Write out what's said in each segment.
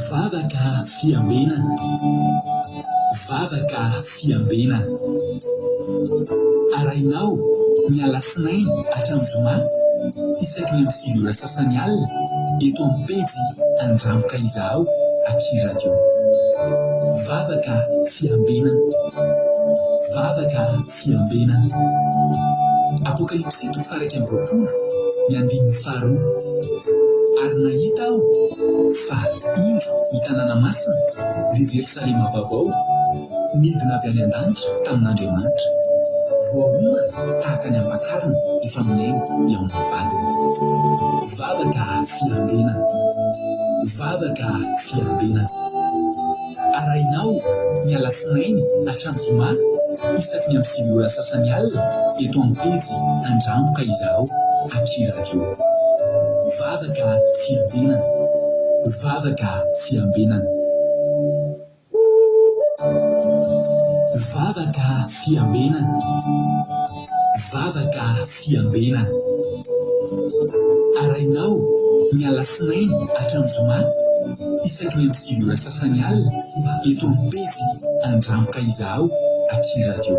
Vavaka fiambenana. Vavaka fiambenana. Arainao ny Alasinainy hatramin'ny Zoma isaky ny amin'ny 7 sasany alina eto amin'ny pejy Andramboka Izaho Aky Radio. Vavaka fiambenana. Vavaka fiambenana. Apokalipsy 3:20 ny 5:2. Ary nahita aho fa indro ny tanàna masina dia Jerosalema vaovao midina avy any an-danitra tamin'Andriamanitra, voahomana tahaka ny ampakarina efa miaingo eo amin'ny vadiny. Vavaka fiambenana. Vavaka fiambenana. Arainao ny Alasinainy hatramin'ny Zoma isaky ny amin'ny 7 sasany alina eto amin'ny pejy Andramboka Izaho Aky Radio. Vavaka fiambenana. Vavaka fiambenana. Vavaka fiambenana. Vavaka fiambenana. Arainao ny Alasinainy hatramin'ny Zoma isaky ny amin'ny 7 sasany alina eto amin'ny pejy Andramboka Izaho Aky Radio.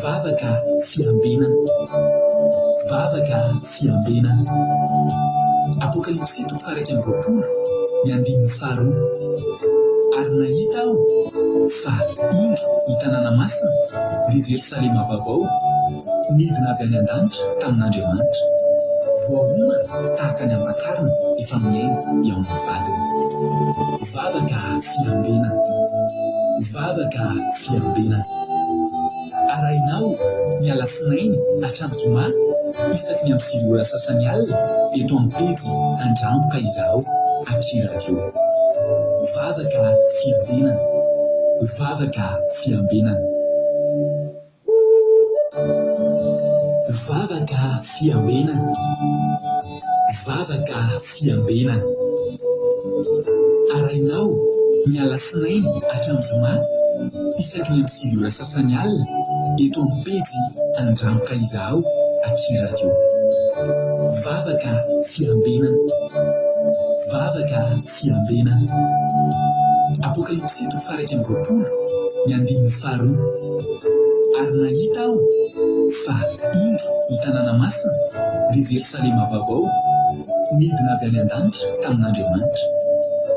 Vavaka fiambenana. Vavaka fiambenana. Apokalipsy 3:20 ny 5:2. Ary nahita aho fa indro ny tanàna masina dia Jerosalema vaovao midina avy any an-danitra tamin'Andriamanitra, voahomana tahaka ny ampakarina efa miaingo eo amin'ny vadiny. Vavaka fiambenana. Vavaka fiambenana. Arainao ny Alasinainy hatramin'ny Zoma isaky ny amin'ny 7 sasany alina eto amin'ny pejy Andramboka Izaho Aky Radio. Vavaka fiambenana. Vavaka fiambenana. Vavaka fiambenana. Vavaka fiambenana. Arainao ny Alasinainy hatramin'ny Zoma isaky ny amin'ny 7 sasany alina eto amin'ny pejy Andramboka Izaho Aky Radio. Vavaka fiambenana. Vavaka fiambenana. Apokalipsy 3:20 ny 5:2. Ary nahita aho fa indro ny tanàna masina dia Jerosalema vaovao midina avy any an-danitra tamin'Andriamanitra,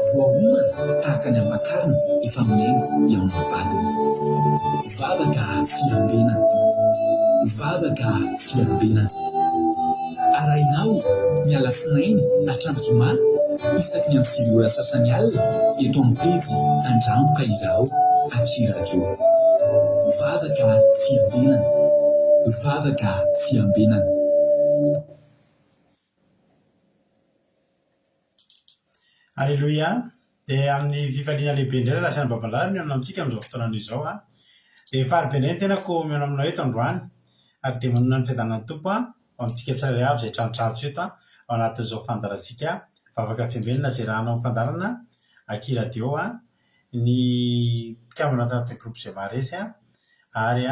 voahomana tahaka ny ampakarina efa miaingo eo amin'ny vadiny. Vavaka fiambenana. Vavaka fiambenana. Arainao ny Alasinainy hatramin'ny Zoma isaky ny amin'ny 7 sasany alina eto amin'ny pejy Andramboka Izaho Aky Radio. Vavaka fiambenana. Vavaka fiambenana. Alleluia. Dia amin'ny fifaliana lehibe indray lasany babalary miamina amintsika amin'izao fotoana izao dia faribenay tenako miamina aminao eto androany, ary dia manona ny fiadanan'ny Tompo amintsika tsirairay avy izay tranotrarotso eto ao anatin'izao fandarantsika vavaka fiambenana izay rahanao amin'ny fandarana Aky Radio ny mpikambana tanatin'ny groupe izay maharesy ary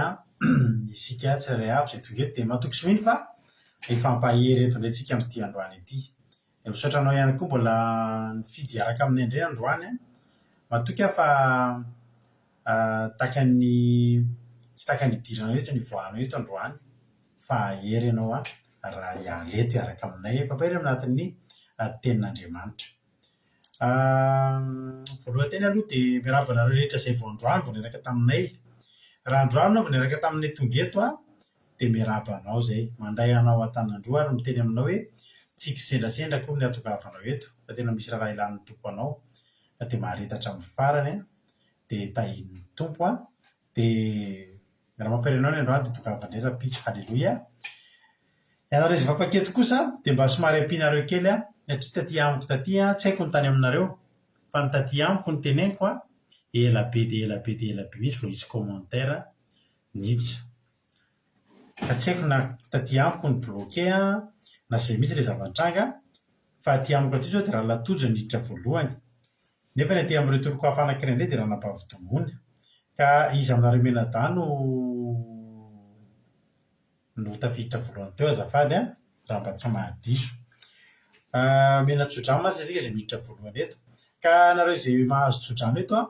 isika tsirairay avy izay tonga eto dia matoky sy mino fa ifampahery eto indray tsika amin'ity androany ity. Misaotra anao ihany koa mbola nifidy araka amin'ny indray androany matoky fa tsy taka ny idiranao eto ny voanao eto androany fa hery ianao raha ialeto iaraka aminay fampahery amin'ny anatin'ny tenin'Andriamanitra. Voalohany teny aloha dia miarabana rehetra izay vao androany vao niaraka taminay. Raha androany anao vao niaraka taminay tonga eto dia miarabanao izay mandray anao an-tanandroa ary miteny aminao hoe tsika sendrasendra koa ny atokavanao eto fa tena misy raha ilan'ny Tompo anao dia maharetatra amin'ny farany dia tahin'ny Tompo dia raha mampirenao ny androany dia tokavandray rapitso. Halleloia. Ianao rezy vapaketo kosa dia mba somary ampianareo kely satria taty amiko taty tsy haiko ny tany aminareo fa ny taty amiko ny teneniko ela be dia ela be dia ela be mihitsy vao hisy commentaire niditra fa tsy haiko na taty amiko ny bloqué na izay mihitsy ilay zava-nitranga fa aty amiko aty zao dia raha latojo niditra voalohany nefa ny aty amin'ireo toroko hafa anankiray indray dia raha nampavitomona ka izy aminareo menadà no tafiditra voalohany teo azafady raha mba tsy mahadiso. mena tsodrano mantsy asika izay miditra voalohany eto ka nareo izay mahazo tsodrano eto a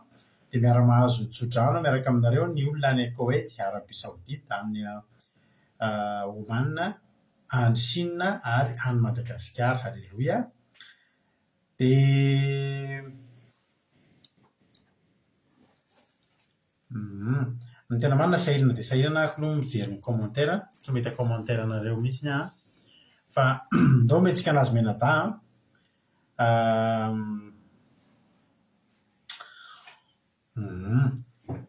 dia miara-mahazo tsodrano miaraka aminareo ny olona any Koet, Arabia Saodita, amin'ny Oman, any Chine ary any Madagasikara. Halleloia. Dia ny tena manina sahirana dia sahirana ako no mijery ny commentaire, tsy mahita commentaire anareo mihitsy a, fa ndao mentsika anazy menada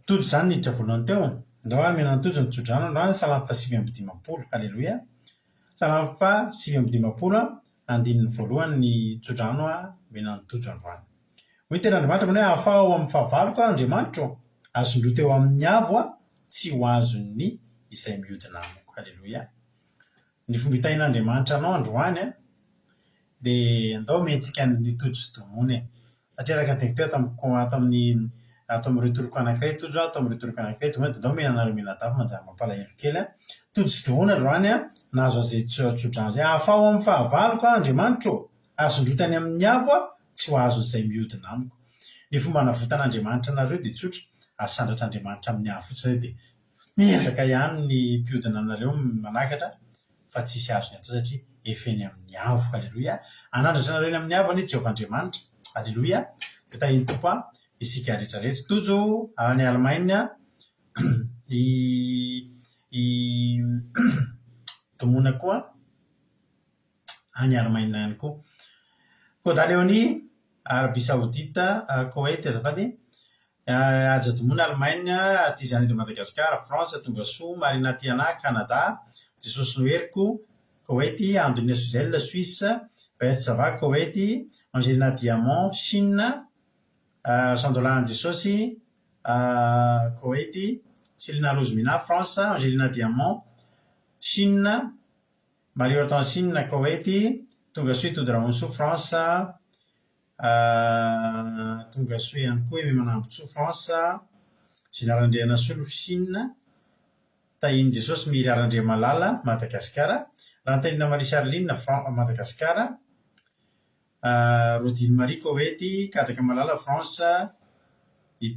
tojo izany niditra voalohany teo, ndao a mena tojo ny tsodrano, androany salamy fa 5/50. Halleloia. Salamy fa 5/50 andininy voalohany ny tsodrano a mena ny tojo androany. Hoy ny ten'Andriamanitra mana hoe ahafao amin'ny fahavaloko Andriamanitra azondro teo amin'ny avo a tsy ho azony izay mihodina amiko. Halleloia. Ny fomba hitahin'Andriamanitra anao androany a dia andao mentsika ny tojo sy domony satria araka teo ato amin'ireo toroko anankiray tojo, ato amin'ireo toroko anankiray domony, andao mena anareo menadava manjary mampalahelo kely a. Tojo sy domony androany a nahazo an'izay tsodrano zay ahafao amin'ny fahavaloko Andriamanitra azondro tany amin'ny avo a tsy ho azon'izay mihodina amiko. Ny fomba hanavitan'Andriamanitra anareo dia tsotra, asandratr'Andriamanitra amin'ny avo fotsiny dia miezaka ihany ny mpihodina anareo manakatra fa tsisy azony atao satria efa eny amin'ny avo. Halleloia. Anandratra anareo eny amin'ny avo any Jehovahandriamanitra. Halleloia. Dia tahiny tokoa isika rehetrarehetra. Tojo any Allemagne domona koa any Allemagne ihany koa. Côte d'Ivoire, Arabia Saodita, Koet azafady, aja domona Allemagne, aty izany eto Madagasikara, France, tonga soa, Marina Tiana, Canada, Jesosy Noheriko, Koet, Andonia Suzel, Suisse, Beth Sava, Koet, Angelina Diamant, Chine, Sandolan Jesosy, Koet, Selina Lozmina, France, Angelina Diamant, Chine, Marie Hortensine, Koet, tonga soa Todraonso, France, tonga soa ihany koa emy manambotso France, Zinarandriana Solo, Chine, tahiny Jesosy Mirarandria Malala, Madagasikara, Rantainina Marie Charline, Madagasikara, Rodine Marie Koet, Kadaka Malala, France,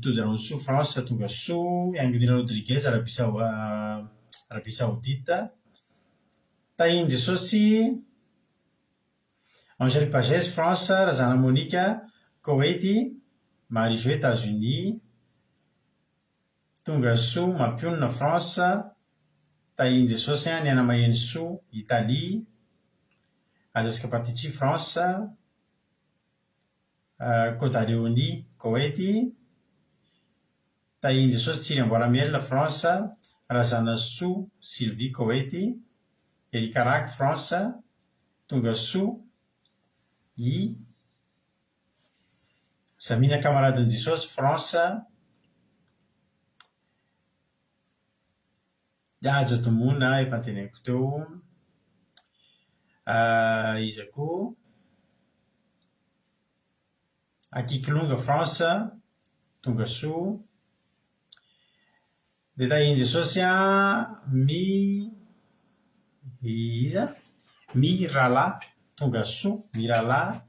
Todraonso, France, tonga soa, Angelina Rodriguez, Arabia Saodita, tahiny Jesosy Angèle Pagès, France, Razana Monica, Koet, Marie Jo, États-Unis, tonga soa Mampionina, France, tahiny Jesosy Niana Maheny Soa, Italie, Azaska Patici, France, Côte d'Ivoire, Koet, tahiny Jesosy Tsiry Amboaramiel, France, Razana Soa, Sylvie, Koet, Erikaraky, France, tonga soa i Zamina Kamaradin'i Jesosy, France, aja domona efa teneniko teo, iza koa Akikolonga, France, tonga soa, dia tahiny Jesosy Mirala, tonga soa Mirala,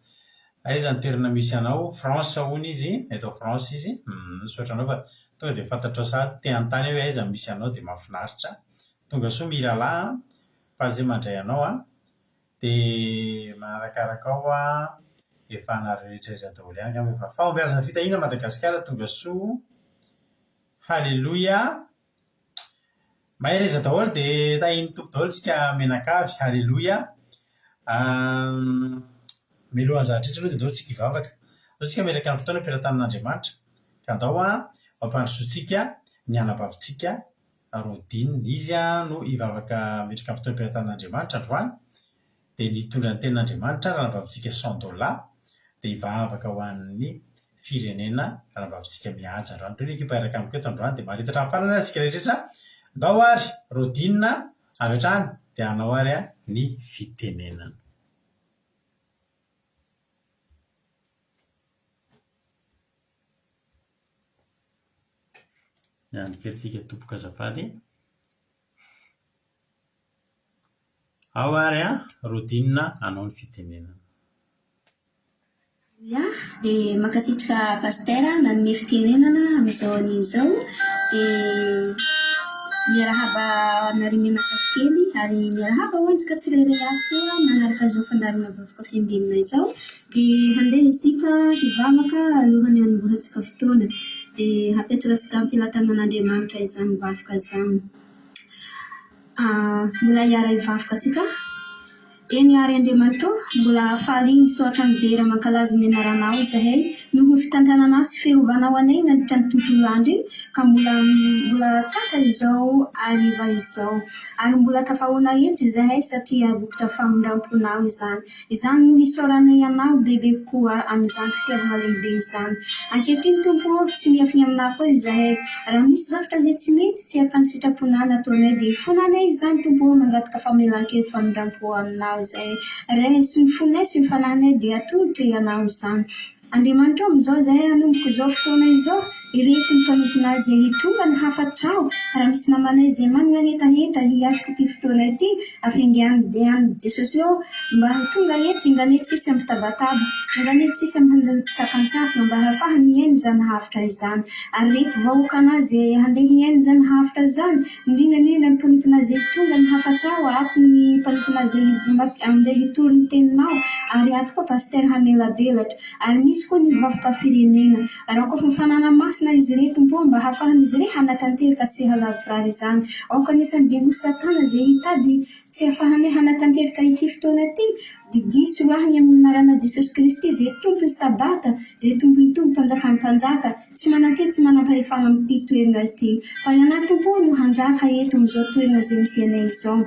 aiza ny toerana misy anao, France hono izy, eto France izy, misaotranao fa tonga dia fantatrao sahady te an-tany hoe aiza misy anao dia mahafinaritra. Tonga soa Mirala, fa izay mandray anao a, dia manarakaraka ao efa anareo rehetrarehetra daholo ihany angamba efa fahombiazana fitahiana Madagasikara, tonga soa. Halleloia. Mahay reza daholo dia tahiny tompy daholo tsika menakavy. Halleloia. Milohan'ny zavatra rehetra aloha dia andao tsika hivavaka. Andao tsika melaka ny fotoana ampelantanan'Andriamanitra. Ka andao mampandrosoantsika ny anabavintsika Rodine. Izy no hivavaka metraka ny fotoana ampelantanan'Andriamanitra androany. Dia nitondra ny tenin'Andriamanitra ranabavintsika Sandola dia hivavaka ho an'ny firenena ranabavintsika mihaja androany. Ireo ny ekipa iaraka amiko eto androany dia maharitatra amin'ny farany tsika rehetrarehetra. Andao ary Rodine avy hatrany dia hanao ary ny fitenenana. Ny kritika tompoka azafady. Ao ary Rodine hanao ny fitenenana. ia dia makasitraka pastera nanome fitenenana amin'izao an'izao dia miarahaba narimenaka kely ary miarahaba hoenjika tsirairay avy koa manaraka izao fandarina vaovaka fiangenina izao dia handeha isika hivavaka alohan'ny hanombohantsika fotoana dia hapetrakantsika ampilatanan'Andriamanitra izany vaovaka izany. Mbola hiara hivavaka antsika eny ary Andriamanitra mbola hafaly misaotra ny dera mankalaza ny anaranao izahay noho ny fitantanana sy fiarovanao anay nandritra ny tontolo andro io ka mbola tata izao ariva izao ary mbola tafahoana eto izahay satria bokotra famondram-ponao izany no hisaoranay anao bebe koa amin'izany fitiavana lehibe izany. Ankehitriny tompo tsy miafiny aminao koa izahay raha misy zavatra izay tsy mety tsy aka ny sitraponao nataonay dia fonanay izany tompo mangataka famelan-kely famondram-po aminao izay ray sy ny fonay sy ny fananay dia atolotra ianao izany. Andriamanitra amin'izao izahay hanomboka izao fotoana izao irety ny mpanompona izay hitonga ny hafatrao raha misy namanay izay manana hetaheta hiatrika ity fotoana ity afiangiany Jesosy eo mba tonga ety ingane tsisy amin'ny tabataba ingane tsisy amin'ny sakantsaka mba hafahany hiainy izany hafitra izany ary reto vahoakana izay handeha hiainy izany hafitra izany indrindrandrindra ny mpanompona izay tonga ny hafatrao ato ny mpanompona izay andeha hitory ny teninao ary ato koa pastera hamelabelatra ary misy koa ny vaovaka firenena raha koa mifanana masina izy reto mpo mba hafahany izy re hanatanteraka sy halavorary izany aoka anisany devo satana izay hitady tsy hafahany hanatanteraka ity fotoana ity didiso rahany amin'ny anarana Jesosy Kristy izay tompony sabata izay tompony mpanjaka ny mpanjaka tsy manantety tsy manam-pahefana amin'ity toerana ity fa ianao tompo no hanjaka eto amin'izao toerana izay misy anay izao.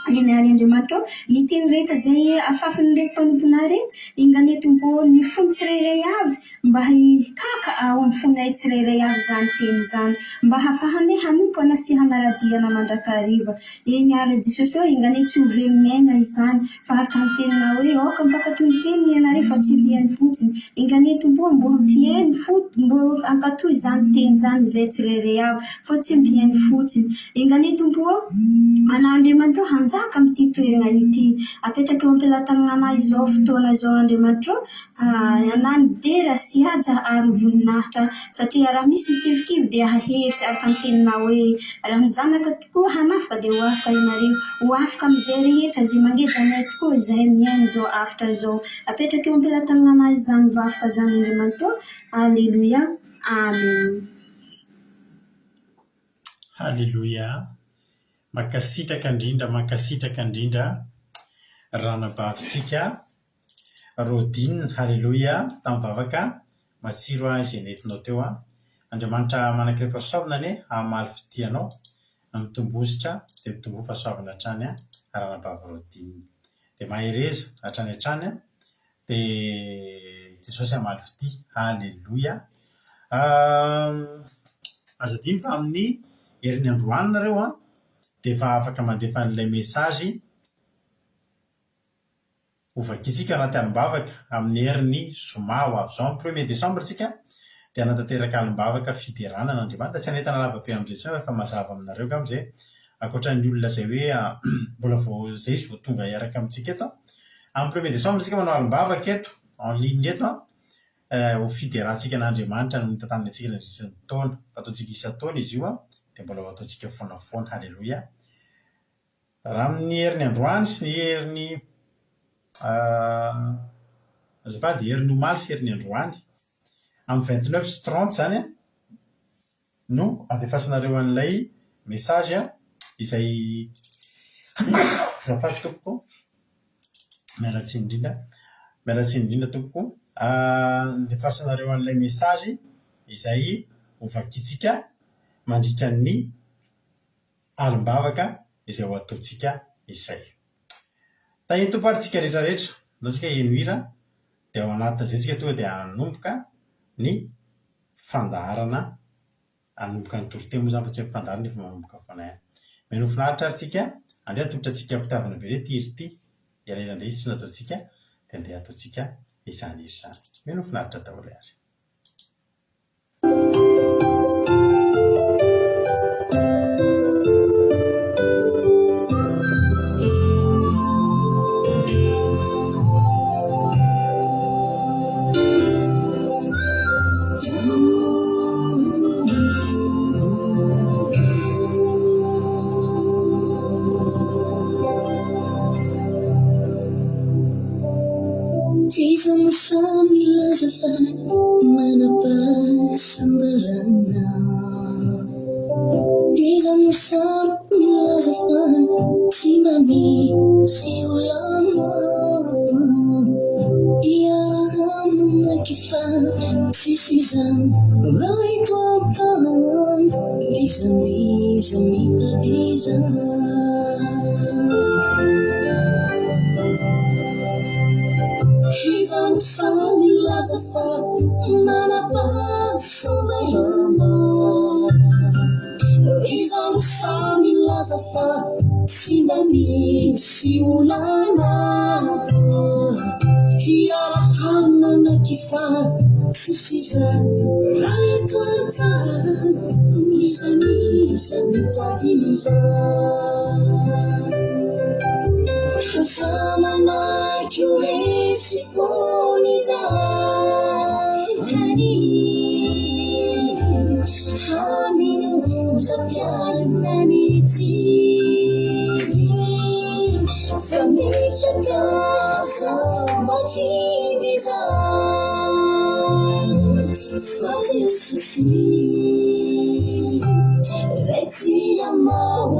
Eny ary Andriamanitra liteny rehetra izay afafiny reto mpanompona reto ingane tompo ny fony tsirairay avy mba hitaka ao amin'ny fonay tsirairay avy izany teny izany mba hafahany hanompana sy hanaradiana mandrakariva. Eny ary Jesosy eo ingane tsy ho velonyaina izany fa araka ny tenina hoe aoka mimpakatoy ny teny ianare fa tsy mpihainy fotsiny ingane tompo mbo mpihainy mbo ankatoy izany teny izany izay tsirairay avy fa tsy mpihainy fotsiny ingane tompo an'Andriamanitra hanjaka amin'ity toerana ity apetraka eo ampilatanana izao fotoana izao Andriamanitra ianany dera sy haja ary voninahitra satria raha misy kivikivy dia hahery sy araka ny tenina hoe raha ny zanaka tokoa hanafika dia ho afaka ianareo ho afaka amin'izay rehetra izay mangeja anay tokoa izay miainy izao afitra izao apetraka eo ampilatanana izany vaovaka izany Andriamanitra. Alleluia, amen. Halleluia. Makasitraka indrindra ranabavitsika Rodine, halleluia, tamin'ny vavaka matsiro izay nentinao teo Andriamanitra manankiray fahasoavana hamaly fitianao mitombositra dia mitombo fahasoavana hatrany ranabavy Rodine dia mahereza hatrany hatrany dia Jesosy hamaly fity, halleluia. Aza diny fa amin'ny herin'ny androany nareo dia efa afaka mandefa an'ilay mesazy ovakitsika anaty alimbavaka amin'ny herin'ny zoma ho avy izao 1er Desambra tsika dia hanatanteraka alimbavaka fideranana Andriamanitra tsy hanentana lavabe amin'izay efa mazava aminareo ka amin'izay ankoatran'ny olona izay hoe mbola izay izy vao tonga hiaraka amintsika eto amin'ny 1er Desambra tsika manao alimbavaka eto en ligne eto ho fiderantsika n'Andriamanitra no mitantanana antsika ny isan'ny taona ataontsika isan-taona izy io dia mbola ho ataontsika foanafoana, halleluia. Raha amin'ny herin'ny androany sy ny herin'ny azafady herin'ny omaly sy herin'ny androany amin'ny 29 sy 30 izany no andefasanareo an'ilay mesazy izay azafady tompoko mialatsiny indrindra tompoko andefasanareo an'ilay mesazy izay ovakitsika mandritra ny alimbavaka izay ho ataontsika izay. Tahiny tomparitsika rehetrarehetra ataontsika enohira dia ao anatin'izay tsika tonga dia hanomboka ny fandaharana hanomboka ny torotemo moa izany fa tsy fandaharana efa manomboka foana ihany. Meno finaritra ary tsika andeha atolotra antsika mpitiavana be ity iry ity elaela izy tsy nataontsika dia andeha ataontsika izany izy izany. Meno finaritra daholo ary. samila zafa manapasambarana Izan samila zafa simami siulama Iaraham nakifan sisizan laituakan Izan minta dizan Izan samila zafa manapasambarana Izan samila zafa simami siulama Iaraham nakifan sisizan laituakan Izan minta dizan Zamana curesi fonizani Haminu zapiananiti Famishaka samajivizan Fatisusi Leti amau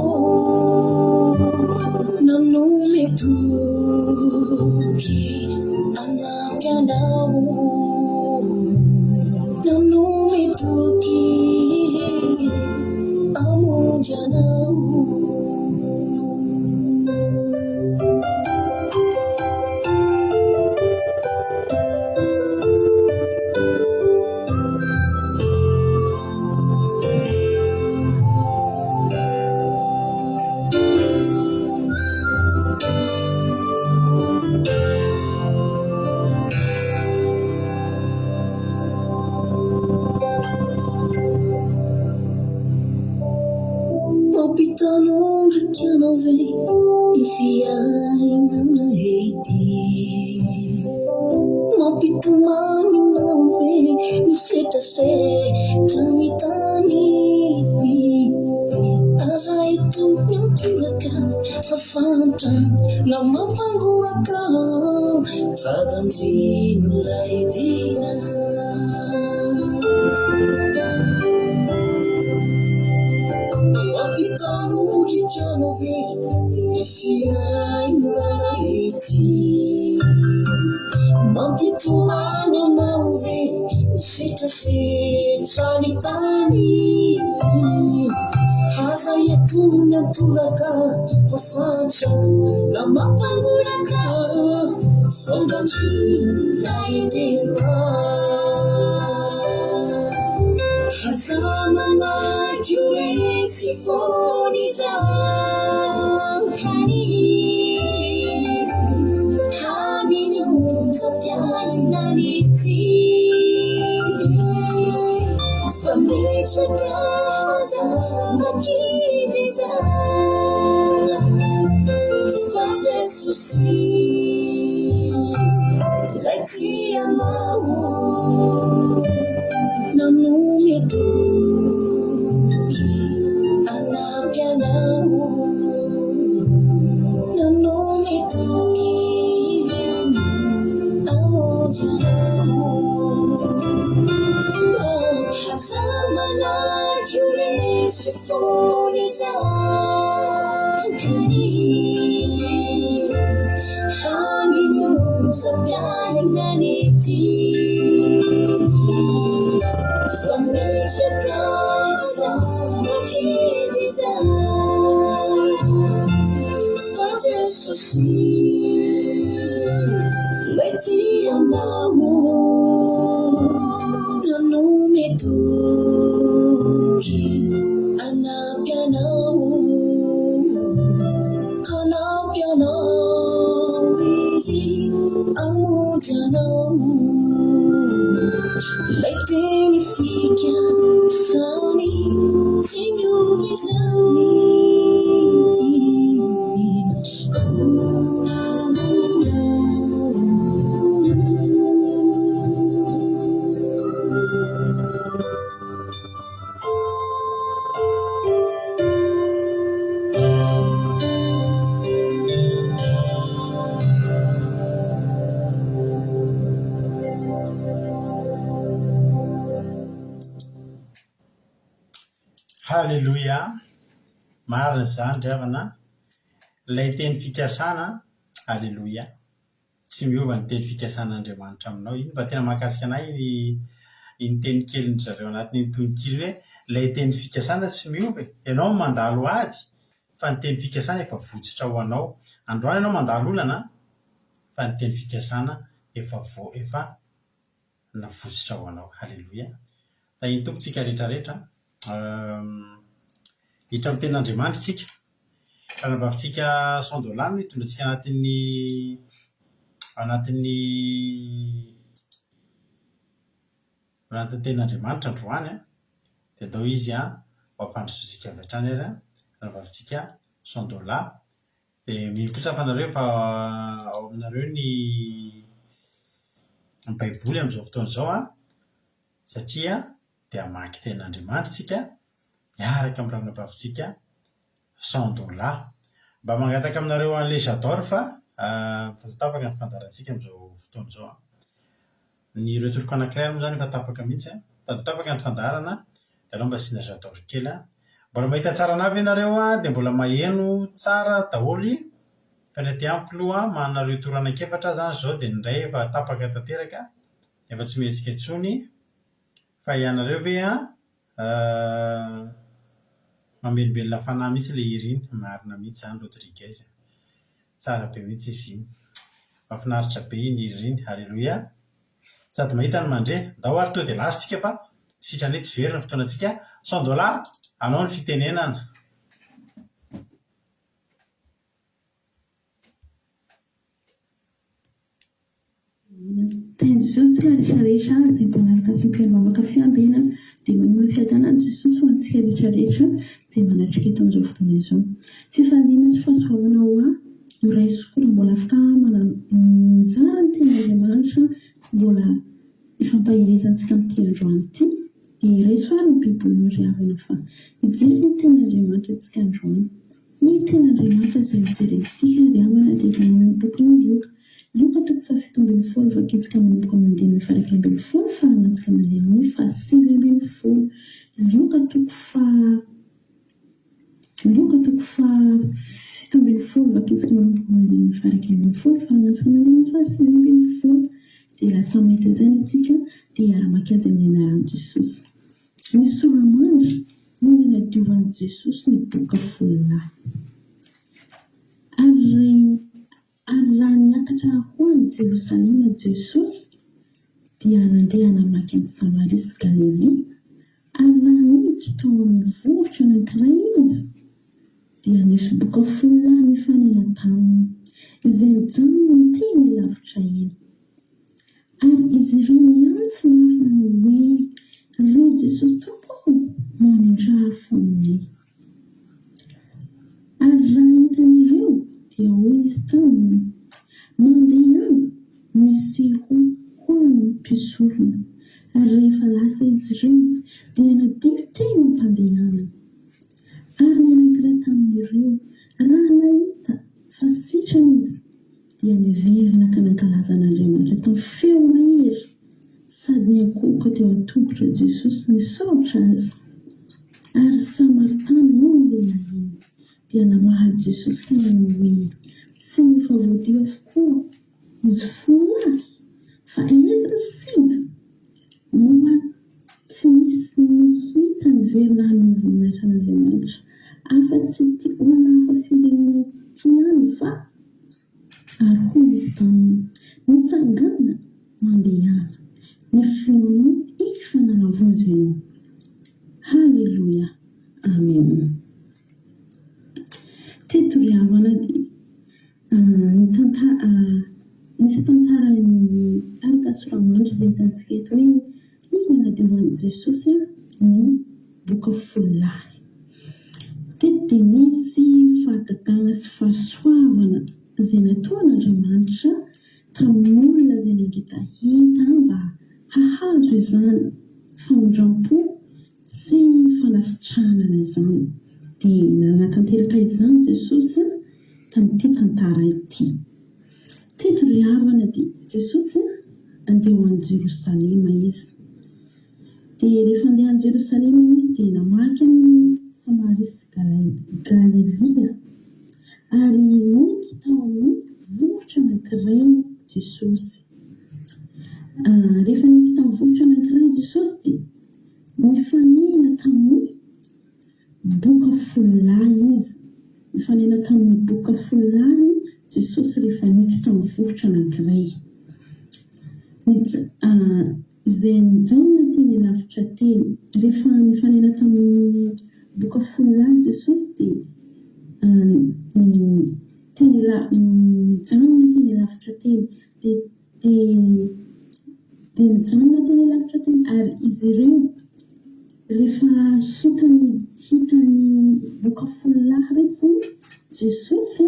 Nanumetuki anak yanau Nanumetuki amu janau Palpitando que eu não venho enfiar na rede. Palpito mano não vem, me seta se tani tani. Asa itu yang tulakan, fafanta na mapangurakan, fabantin ulay dina. Palpitando de já não vem, enfiar na rede. Palpito mano não vem, me seta se tani tani. Asa itu yang tulakan, fafanta na mapangurakan, fabantin ulay dina. Zamana curesi fonizani Haminu zapiananiti Famishaka samajivizan Fatisusi Leti amau Nanumetuki anak yanau Nanumetuki amu janau Zamana curesi fonizani Haminu zapiananiti Famishaka samajivizan Fatisusi Leti amau Nanumetuki anak yanau Anak yanau biji amu janau Leiteni fica sani tinho visani Halleloia. Marina izany ry havana. Ilay teny fikasana, halleloia. Tsy miova ny teny fikasan'Andriamanitra aminao. Iny mba tena mahakasika anay iny teny kelin-dry zareo anatin'ny tononkely hoe ilay teny fikasana tsy miova. Ianao mandalo ady fa ny teny fikasana efa votsitra ho anao. Androany ianao mandalo olana fa ny teny fikasana efa navotsitra ho anao. Halleloia. Da iny tompontsika rehetrarehetra. Hitra amin'ny tenin'Andriamanitra isika. Fanambavintsika $100 no hitondrantsika anatin'ny tenin'Andriamanitra androany dia atao izy ho ampandrosoantsika avy hatrany ary fanambavintsika $100. Dia mino kosa fanareo fa ao aminareo ny Baiboly amin'izao fotoana izao satria dia hamaky tenin'Andriamanitra isika miaraka amin'ny fanambavintsika $100. Mba mangataka aminareo an'ilay j'adore fa tapaka ny fandarantsika amin'izao fotoana izao. Ny retoriko anankiray moa izany efa tapaka mihitsy. Tapaka ny fandarana dia aleo mba asiana j'adore kely. Mbola mahita tsara anavy ianareo dia mbola maheno tsara daholo. Fa ny aty amiko aloha manareo toro anankiefatra izany izao dia ny iray efa tapaka tanteraka efa tsy mihetsika intsony fa ianareo ve mamelobelona fanahy mihitsy ilay hira iny. Marina mihitsy izany Rodriguez. Tsara be mihitsy izy iny. Mahafinaritra be iny hira iny. Halleloia. Sady mahita ny mandre. Ndao ary tonga dia lasintsika fa sitrany tsy very ny fotoanantsika. $100 anao ny fitenenana. Teny Jesosy rehetrarehetra izay mpanaraka sy mpiara-mavaka fiambina dia manome fiadanana Jesosy ho antsika rehetrarehetra izay manatrika eto amin'izao fotoana izao. Fifaliana sy fahasoavana ho no raisiko mbola afaka mizara ny tenin'Andriamanitra mbola ifampahirizantsika amin'ity androany ity dia iraiso ary ny Baibolinao ry havana fa mijery ny tenin'Andriamanitra antsika androany. Ny tenin'Andriamanitra izay mijerentsika ry havana dia hita amin'ny boky Luka toko 17 vakitsika manomboka amin'ny andininy faha 11 faramantsika mandininy faha 9. Luka toko faha 17 vakitsika manomboka amin'ny andininy faha 11 faramantsika mandininy faha 9. Dia lasa mahita izany antsika dia hiara-maka azy amin'ny anaran'i Jesosy. Ny solamandry no nanadiovan'i Jesosy ny boka folahy. Ary raha niakatra ho any Jerosalema Jesosy dia nandeha namaky ny Samaria sy Galilea. Ary raha niditra tao amin'ny vohitra anankiray izy dia nisy boka folahy nifanena taminy izay mijanona teny lavitra eny. Ary izy ireo miantso mafina ny hoe ry Jesosy Tompo manindraha aminay. Ary raha hitan'ireo dia hoy izy taminy mandeha ihany misy hoany mpisorona. Ary rehefa lasa izy ireo dia nadio teny ny mpandehanana. Ary ny anankiray tamin'ireo raha nahita fa sitrany izy dia niverina ka nankalaza an'Andriamanitra tamin'ny feo mahery sady niakohoka teo an-tongotra Jesosy nisaotra azy. Ary Samaritana iny lehilahy iny dia namaly Jesosy ka nanao hoe tsy efa voadio avokoa izy folahy fa entina singa moa tsy misy nihita ny verina ny voninahitra an'Andriamanitra afa-tsy ty hoana hafa firenena ty ihany fa ary hoy izy taminy mitsangana mandehana ny finoanao efa nanavonjo ianao. Halleluia. Amen. Teto ry havana dia nisy tantara ny araka soramandry izay hitantsika eto hoe iny nanadiovan'i Jesosy ny boka folahy. Teto dia nisy fahagagana sy fahasoavana izay natao an'Andriamanitra tamin'ny olona izay nangitahita mba hahazo izany famindram-po sy fanasitranana izany. Dia nanatanteraka izany Jesosy tamin'ity tantara ity. Teto ry havana dia Jesosy andeha ho any Jerosalema izy. Dia dia rehefa andeha any Jerosalema izy dia namaky any Samaria sy Galilea ary niky tao amin'ny vohitra anankiray Jesosy. Rehefa niky tamin'ny vohitra anankiray Jesosy dia mifanena tamin'ny boka folahy izy. Mifanena tamin'ny boka folahy Jesosy rehefa niky tamin'ny vohitra anankiray. Izay nijanona teny lavitra teny. Rehefa nifanena tamin'ny boka folahy Jesosy dia nijanona teny lavitra teny. Dia nijanona teny lavitra teny ary izy ireo rehefa hitany boka folahy rehetra Jesosy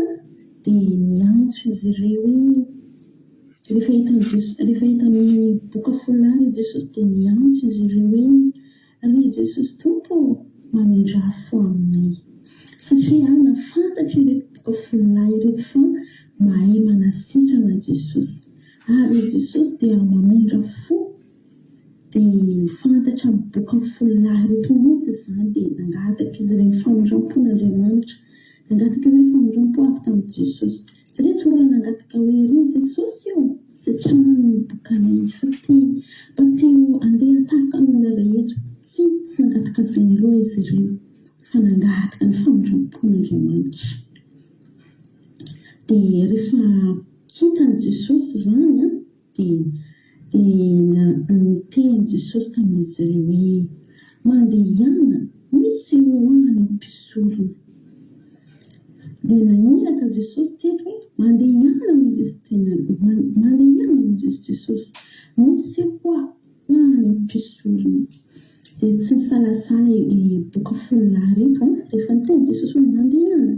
dia niantso izy ireo. Rehefa hitany boka folahy Jesosy dia niantso izy ireo hoe ry Jesosy Tompo mamindra fo aminay, satria nafantatra ireto boka folahy ireto fa mahay manasitrana Jesosy. Ary Jesosy dia mamindra fo dia fantatra boka folahy ireto mihitsy izany dia nangataka izy ireny famindram-pon'Andriamanitra, nangataka izy ireny famindram-po avy tamin'ny Jesosy. Satria tsy mbola nangataka hoe ry Jesosy io satria nibokany fa teo andeha tahaka ny olona rehetra. Tsy nangataka izany aloha izy ireo fa nangataka ny famindram-pon'Andriamanitra. Dia rehefa hitany Jesosy izany dia niteny Jesosy tamin'izy ireo hoe mandeha ihany misy eo any mpisorona. Dia naniraka Jesosy teto hoe mandeha ihany izy Jesosy misy koa any mpisorona. Dia tsy nisalasala boka folahy reto rehefa niteny Jesosy hoe mandeha ihany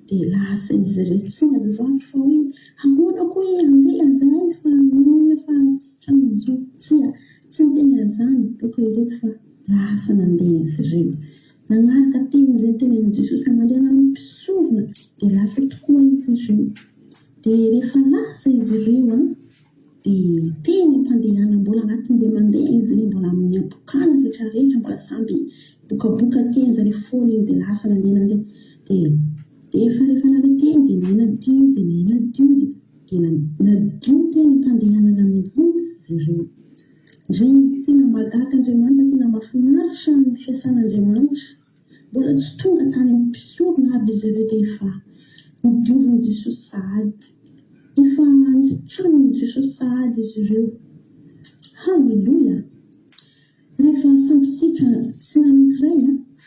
dia lasa izy reto tsy nadivatro fa hoe ahoana koa andeha izay fa manina fa tsy tranon'izao. Tsy niteny an'izany boka ireto fa lasa nandeha izy ireo. Nanaraka teny izay tenen'i Jesosy fa mandeha any mpisorona dia lasa tokoa izy ireo. Dia rehefa lasa izy ireo dia teny am-pandehana mbola anatin'ilay mandeha izy ireo, mbola amin'ny abokana rehetrarehetra, mbola samby bokaboka teny zareo folo iny dia lasa nandeha. Dia rehefa nandeha teny dia nadio teny am-pandehanana mihitsy izy ireo. Ndray tena mahagaga Andriamanitra, tena mahafinaritra ny fiasan'Andriamanitra. Mbola tsy tonga tany amin'ny mpisorona aby izy ireo dia efa nodiovin' Jesosy sahady. Efa nisy tranon'i Jesosy sahady izy ireo. Halleloja! Rehefa samby sitra tsy nanankiray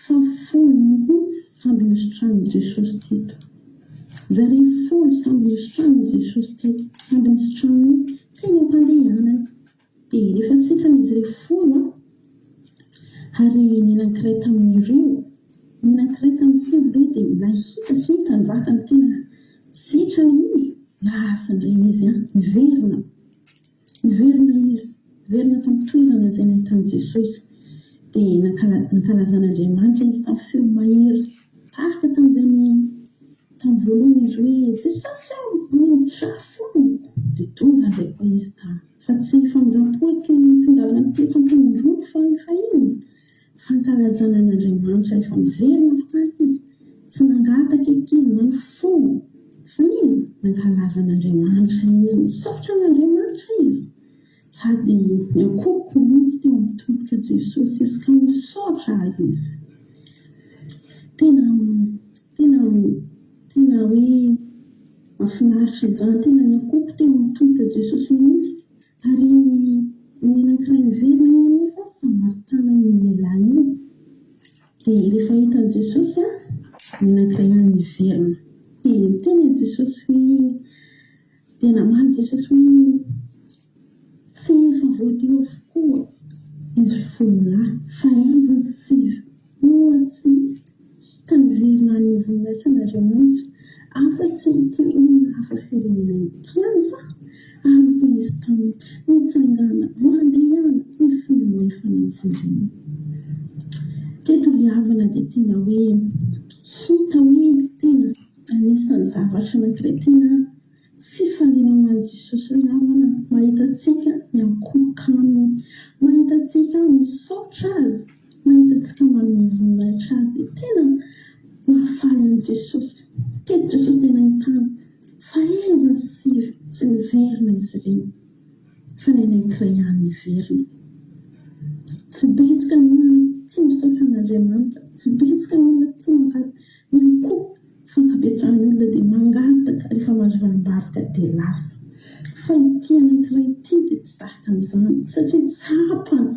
fa folo mihitsy samby nisy tranon'i Jesosy teto. Zareo folo samby nisy tranon'i Jesosy teto, samby nisy tranony teny am-pandehanana. Dia rehefa sitran'izy ireo folo ary ny anankiray tamin'ireo, ny anankiray tamin'ny sivy ireo dia nahita ny vatany tena sitrana izy. Lasa indray izy miverina izy, miverina tamin'ny toerana izay nahitany Jesosy. Dia nankalazan'Andriamanitra izy tamin'ny feo mahery tahaka tamin'ny voalohany izy hoe Jesosy mamindra fo. Dia tonga indray koa izy fa tsy famindram-po tonga avy any teto am-ponindroany fa iny fa nankalazan'Andriamanitra rehefa miverina avy tany izy. Tsy nangataka izy na ny fo fa niny nankalazan'Andriamanitra izy, nisaotra an'Andriamanitra izy. Sady niankoko mihitsy teo amin'ny tongotra Jesosy izy ka nisaotra azy izy. Tena hoe mahafinaritra izany, tena niankoko teo amin'ny tongotra Jesosy mihitsy. Ary ny anankiray niverina iny nefa Samaritana iny lehilahy iny. Dia rehefa hitan'i Jesosy ny anankiray iny niverina. Dia teny Jesosy hoe, dia namaly Jesosy hoe tsy efa voadio avokoa izy folo fa izy ny sivy. Moa tsy taniverina any voninahitra an'Andriamanitra afa-tsy ity olona hafa firenena ity any fa ary koa izy tamin'ny nitsangana mandeha ihany ny folo efa navondriny. Teto ry havana dia tena hoe hita hoe tena anisan'ny zavatra anankiray tena fifaliana amin'ny Jesosy ry havana. Mahita antsika miankoka aminy, mahita mahitatsika misaotra azy, mahitatsika manome voninahitra azy dia tena mahafaly an' Jesosy. Keto Jesosy tena hitany fa eza tsy niverina izy ireo fa ny anankiray ihany niverina. Tsy betsaka ny olona tia misaotra an'Andriamanitra, tsy betsaka ny olona tia manko fankabetsahan'ny olona dia mangataka rehefa mahazo valim-bavaka dia lasa. Fa ity anankiray ity dia tsy tahaka an'izany satria tsapany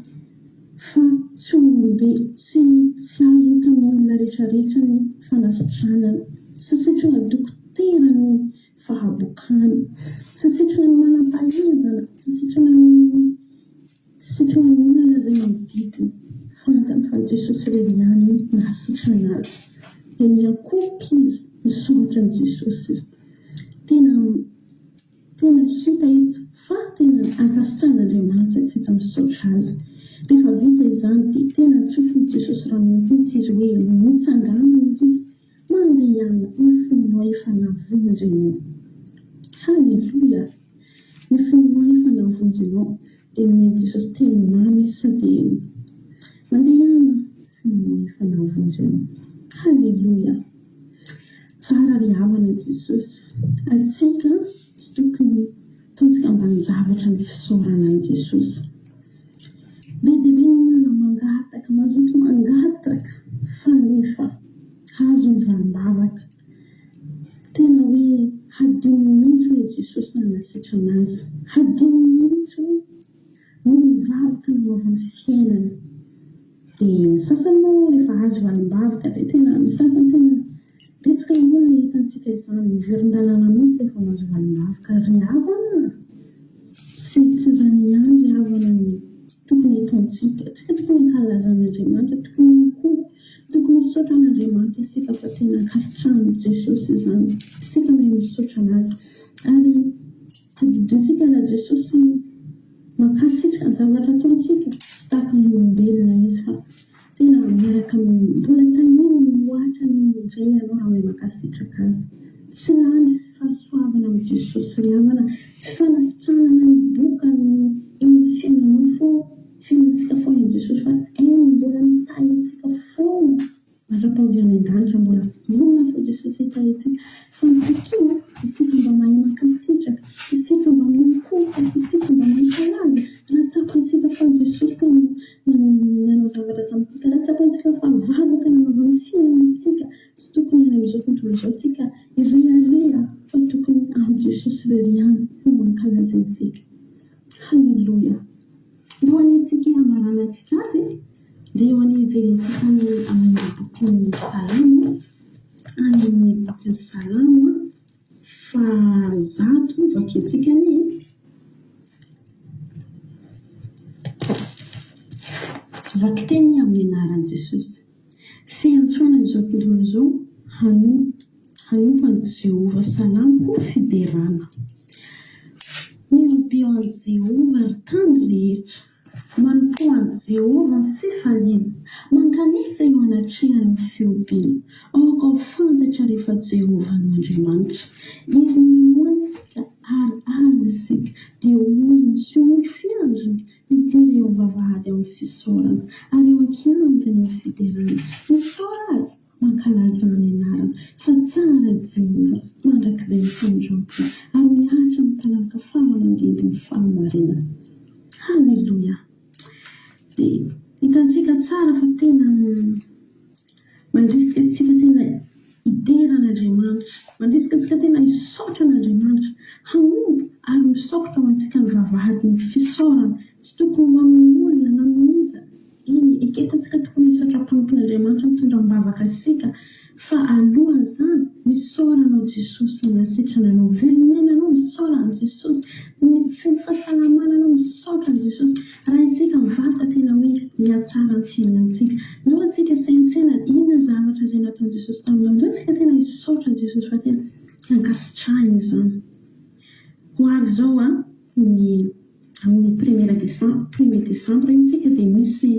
fa tsy olombe, tsy azo tamin'ny olona rehetrarehetra ny fanasitranana, tsy sitrana dokotera ny fahabokany, tsy sitrana ny manam-pahaizana, tsy sitrana ny olona izay manodidina. Fantany fa Jesosy irery ihany nahasitrana azy. Dia niankoky izy nisaotra an' Jesosy izy. Tena hita eto fa tena ankasitran'Andriamanitra tsika misaotra azy. Rehefa vita izany dia tena tsofin'i Jesosy ranomatintsy izy hoe mitsangana izy mandeha ihany ny fonao efa navonjy ianao. Halleluja! Ny fonao efa navonjy ianao dia nomeny Jesosy teny mamy sady mandeha ihany fonao efa navonjy ianao. Halleluja! Tsara ry havana Jesosy. Atsika tsy tokony ataontsika ambanin-javatra ny fisaorana an' Jesosy. Be dia be ny olona mangataka, mazoto mangataka fa nefa azo ny valim-bavaka. Tena hoe hadino mihitsy hoe Jesosy nanasitrana azy. Hadino mihitsy hoe no mivavaka nanaovany fiainana. Dia ny sasany moa rehefa azo valim-bavaka dia tena ny sasany tena betsaka ny olona hitantsika izany miverin-dalàna mihitsy rehefa mahazo valim-bavaka. Ry havana tsy izany ihany ry havana ny tokony ataontsika. Tsika tokony ankalazan'Andriamanitra, tokony ankoho, tokony misaotra an'Andriamanitra isika fa tena ankasitrahan'i Jesosy izany. Isika mahay misaotra anazy ary tadidintsika na Jesosy mankasitraka ny zavatra ataontsika tsy tahaka ny olombelona izy fa tena miaraka mbola tanora mihoatra ny iray ianao raha mahay mankasitraka azy. Tsy lany fahasoavana amin'ny Jesosy ry havana, tsy fanasitranana ny bokany eo amin'ny fiainanao fô fiainantsika foana i Jesosy fa hainy mbola mitahintsika foana mandra-pahaviana an-danitra mbola vonona fa Jesosy hitahintsika fa nitokina isika mba mahay mankasitraka, isika mba miankoka, isika mba mankalaza raha tsapantsika fa Jesosy nanao zavatra tamintsika, raha tsapantsika fa vavaka nanaovany fiainantsika. Tsy tokony any amin'izao tontolo izao tsika irehareha fa tokony amin'ny Jesosy irery ihany no mankalazaintsika. Halleluja! Eo anetsika amaranantsika azy dia eo anejerentsika amin'ny bokin'ny Salamo, amin'ny bokin'ny Salamo fa 100 vakiantsika ny vaky teny amin'ny anaran'i Jesosy. Fiantsoana izao tontolo izao hanompo an'i Jehova, salamo ho fiderana. Miompio an'i Jehova ry tany rehetra, manompo an'i Jehova ny fifaliana, mankanesa eo anatrehany ny fiompiana. Aoka ho fantatra rehefa Jehova no Andriamanitra. Izy namoantsika ary azy isika dia olona sy ombry fiandrina midira eo am-bavahady amin'ny fisaorana ary eo ankianjany amin'ny fiderana. Misaora azy mankalaza ny anarana fa tsara Jehova mandrakizay ny fandrampony ary miahatra mitalanka fahamangemby ny fahamarinana. Halleluja! Dia hitantsika tsara fa tena mandrisika antsika tena hideran'Andriamanitra, mandrisika antsika tena hisaotra an'Andriamanitra, hanompo ary misaotra ho antsika ny vavahady ny fisaorana. Tsy tokony ho amin'ny olona na miza eny eketantsika tokony hisaotra mpanompon'Andriamanitra mitondram-bavaka isika fa alohan'izany misaoranao Jesosy nanasitrananao, velonenanao misaora an' Jesosy, feno fahasalamananao misaotra an' Jesosy. Raha isika mivavaka tena hoe mihatsara ny fiainantsika. Ndao antsika saintsena inona zavatra izay nataon'i Jesosy taminao. Ndao antsika tena hisaotra Jesosy fa tena ankasitrahana izany. Ho avy izao amin'ny 1er Desambra io tsika dia misy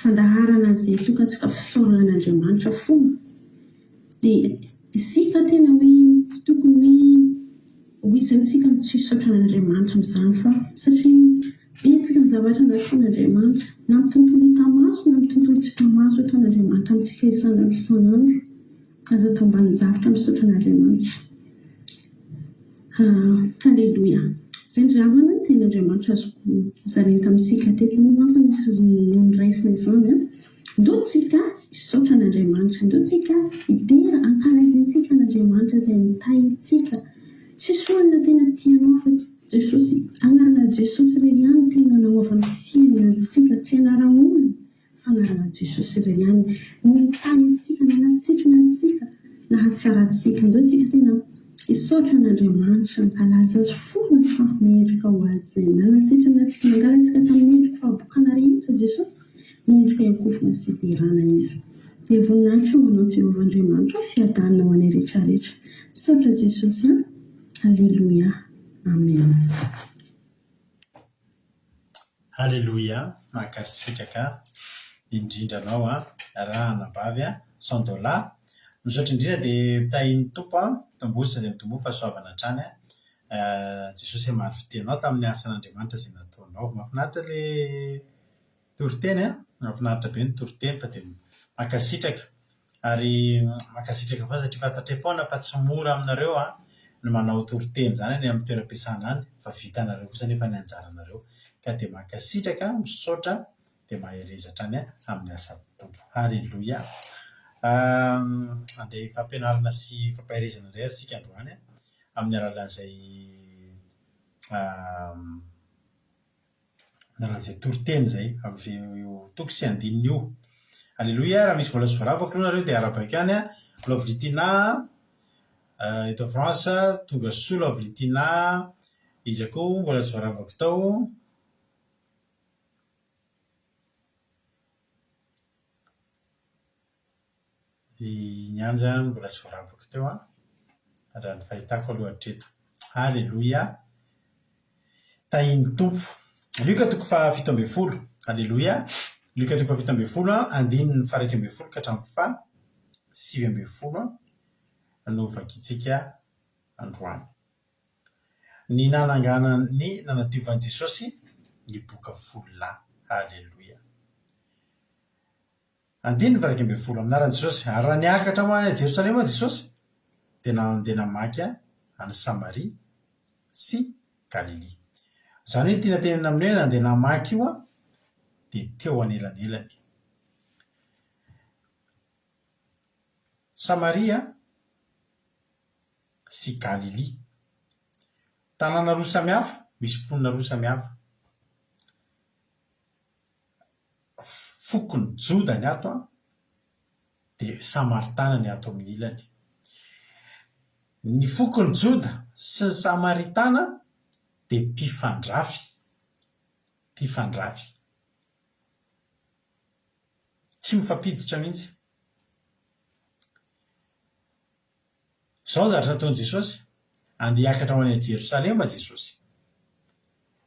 fandaharana izay tokantsika fisaoran'Andriamanitra foana. Dia isika tena hoe tsy tokony hoe ho izantsika tsy hisaotra an'Andriamanitra amin'izany fa satria betsika ny zavatra nataon'Andriamanitra na amin'ny tontolo hita maso na amin'ny tontolo tsy hita maso ataon'Andriamanitra amintsika isan'andro isan'andro. Aza atao ambanin-javatra misaotra an'Andriamanitra. Halleloia. Izay ny ravana ny ten'Andriamanitra azoko zarainy tamintsika teto no mafa misy noho ny raisina izany ndotsika misaotra an'Andriamanitra, ndotsika idera ankalazantsika an'Andriamanitra izay nitahintsika. Tsisy olona tena tianao fa Jesosy, anarana Jesosy irery ihany tena nanaovana fiainantsika, tsy anaran'olona fa anarana Jesosy irery ihany no nitahintsika, nanasitrana antsika, nahatsarantsika. Ndotsika tena isaotra an'Andriamanitra, nkalaza azy foana fa miendrika ho azy izay nanasitrana antsika, nangalantsika tamin'ny endrika fahabokana rehetra Jesosy, miendrika iankofona sy iderana izy. Dia voninahitra manao Jehovah Andriamanitra fiadanana ho anay rehetrarehetra. Misaotra Jesosy. Halleluia. Amen. Halleluia. Mankasitraka indrindra anao raha nabavy sandola. Misaotra indrindra dia mitahin'ny tompo tombosy dia mitombo fahasoavana hatrany. Jesosy maro fitenao tamin'ny asan'Andriamanitra izay nataonao. Mahafinaritra ilay toriteny mahafinaritra be ny toriteny fa dia mankasitraka ary mankasitraka fa satria fantatray foana fa tsy mora aminareo ny manao toriteny zany ny amin'ny toeram-piasana any fa vitanareo kosa nefa ny anjaranareo ka dia mankasitraka misaotra dia maherezatra any amin'ny asa tompo. Halleluia. Andeha fampianarana sy fampaherezana indray ary sika androany amin'ny alalan'izay nalan'izay toriteny zay amin'ny toko sy andininy io. Halleluia. Raha misy mbola tsy voaravaka aloha nareo dia arabaka any Lovilitina eto France tonga soa Lovilitina izy koa mbola tsy voaravaka tao. Ny anja mbola tsy voaravaka teo raha ny fahitako aloha hatreto. Halleluia. Tahin'ny tompo. Luka toko fa 17. Halleluia. Luka toko fa 17 andininy fa 1:12 ka hatramin'ny fa 7:10 no vakitsika androany. Ny nanadiovan'i Jesosy ny boka vololahy. Halleluia. Andininy fa 1:12 aminaran'i Jesosy ary raha niakatra ho any Jerosalema Jesosy dia nandeha namaky any Samaria sy Galilia. Izany hoe tiana tenena amin'ny hoe nandeha namaky io dia teo anelanelany. Samaria sy Galilia. Tanàna roa samihafa, misy mponina roa samihafa. Fokony Joda ny ato dia Samaritana ny ato amin'ny ilany. Ny fokony Joda sy ny Samaritana dia mpifandrafy. Tsy mifampiditra mihitsy. Izao zavatra nataon'i Jesosy. Andeha hiakatra ho any Jerosalema Jesosy.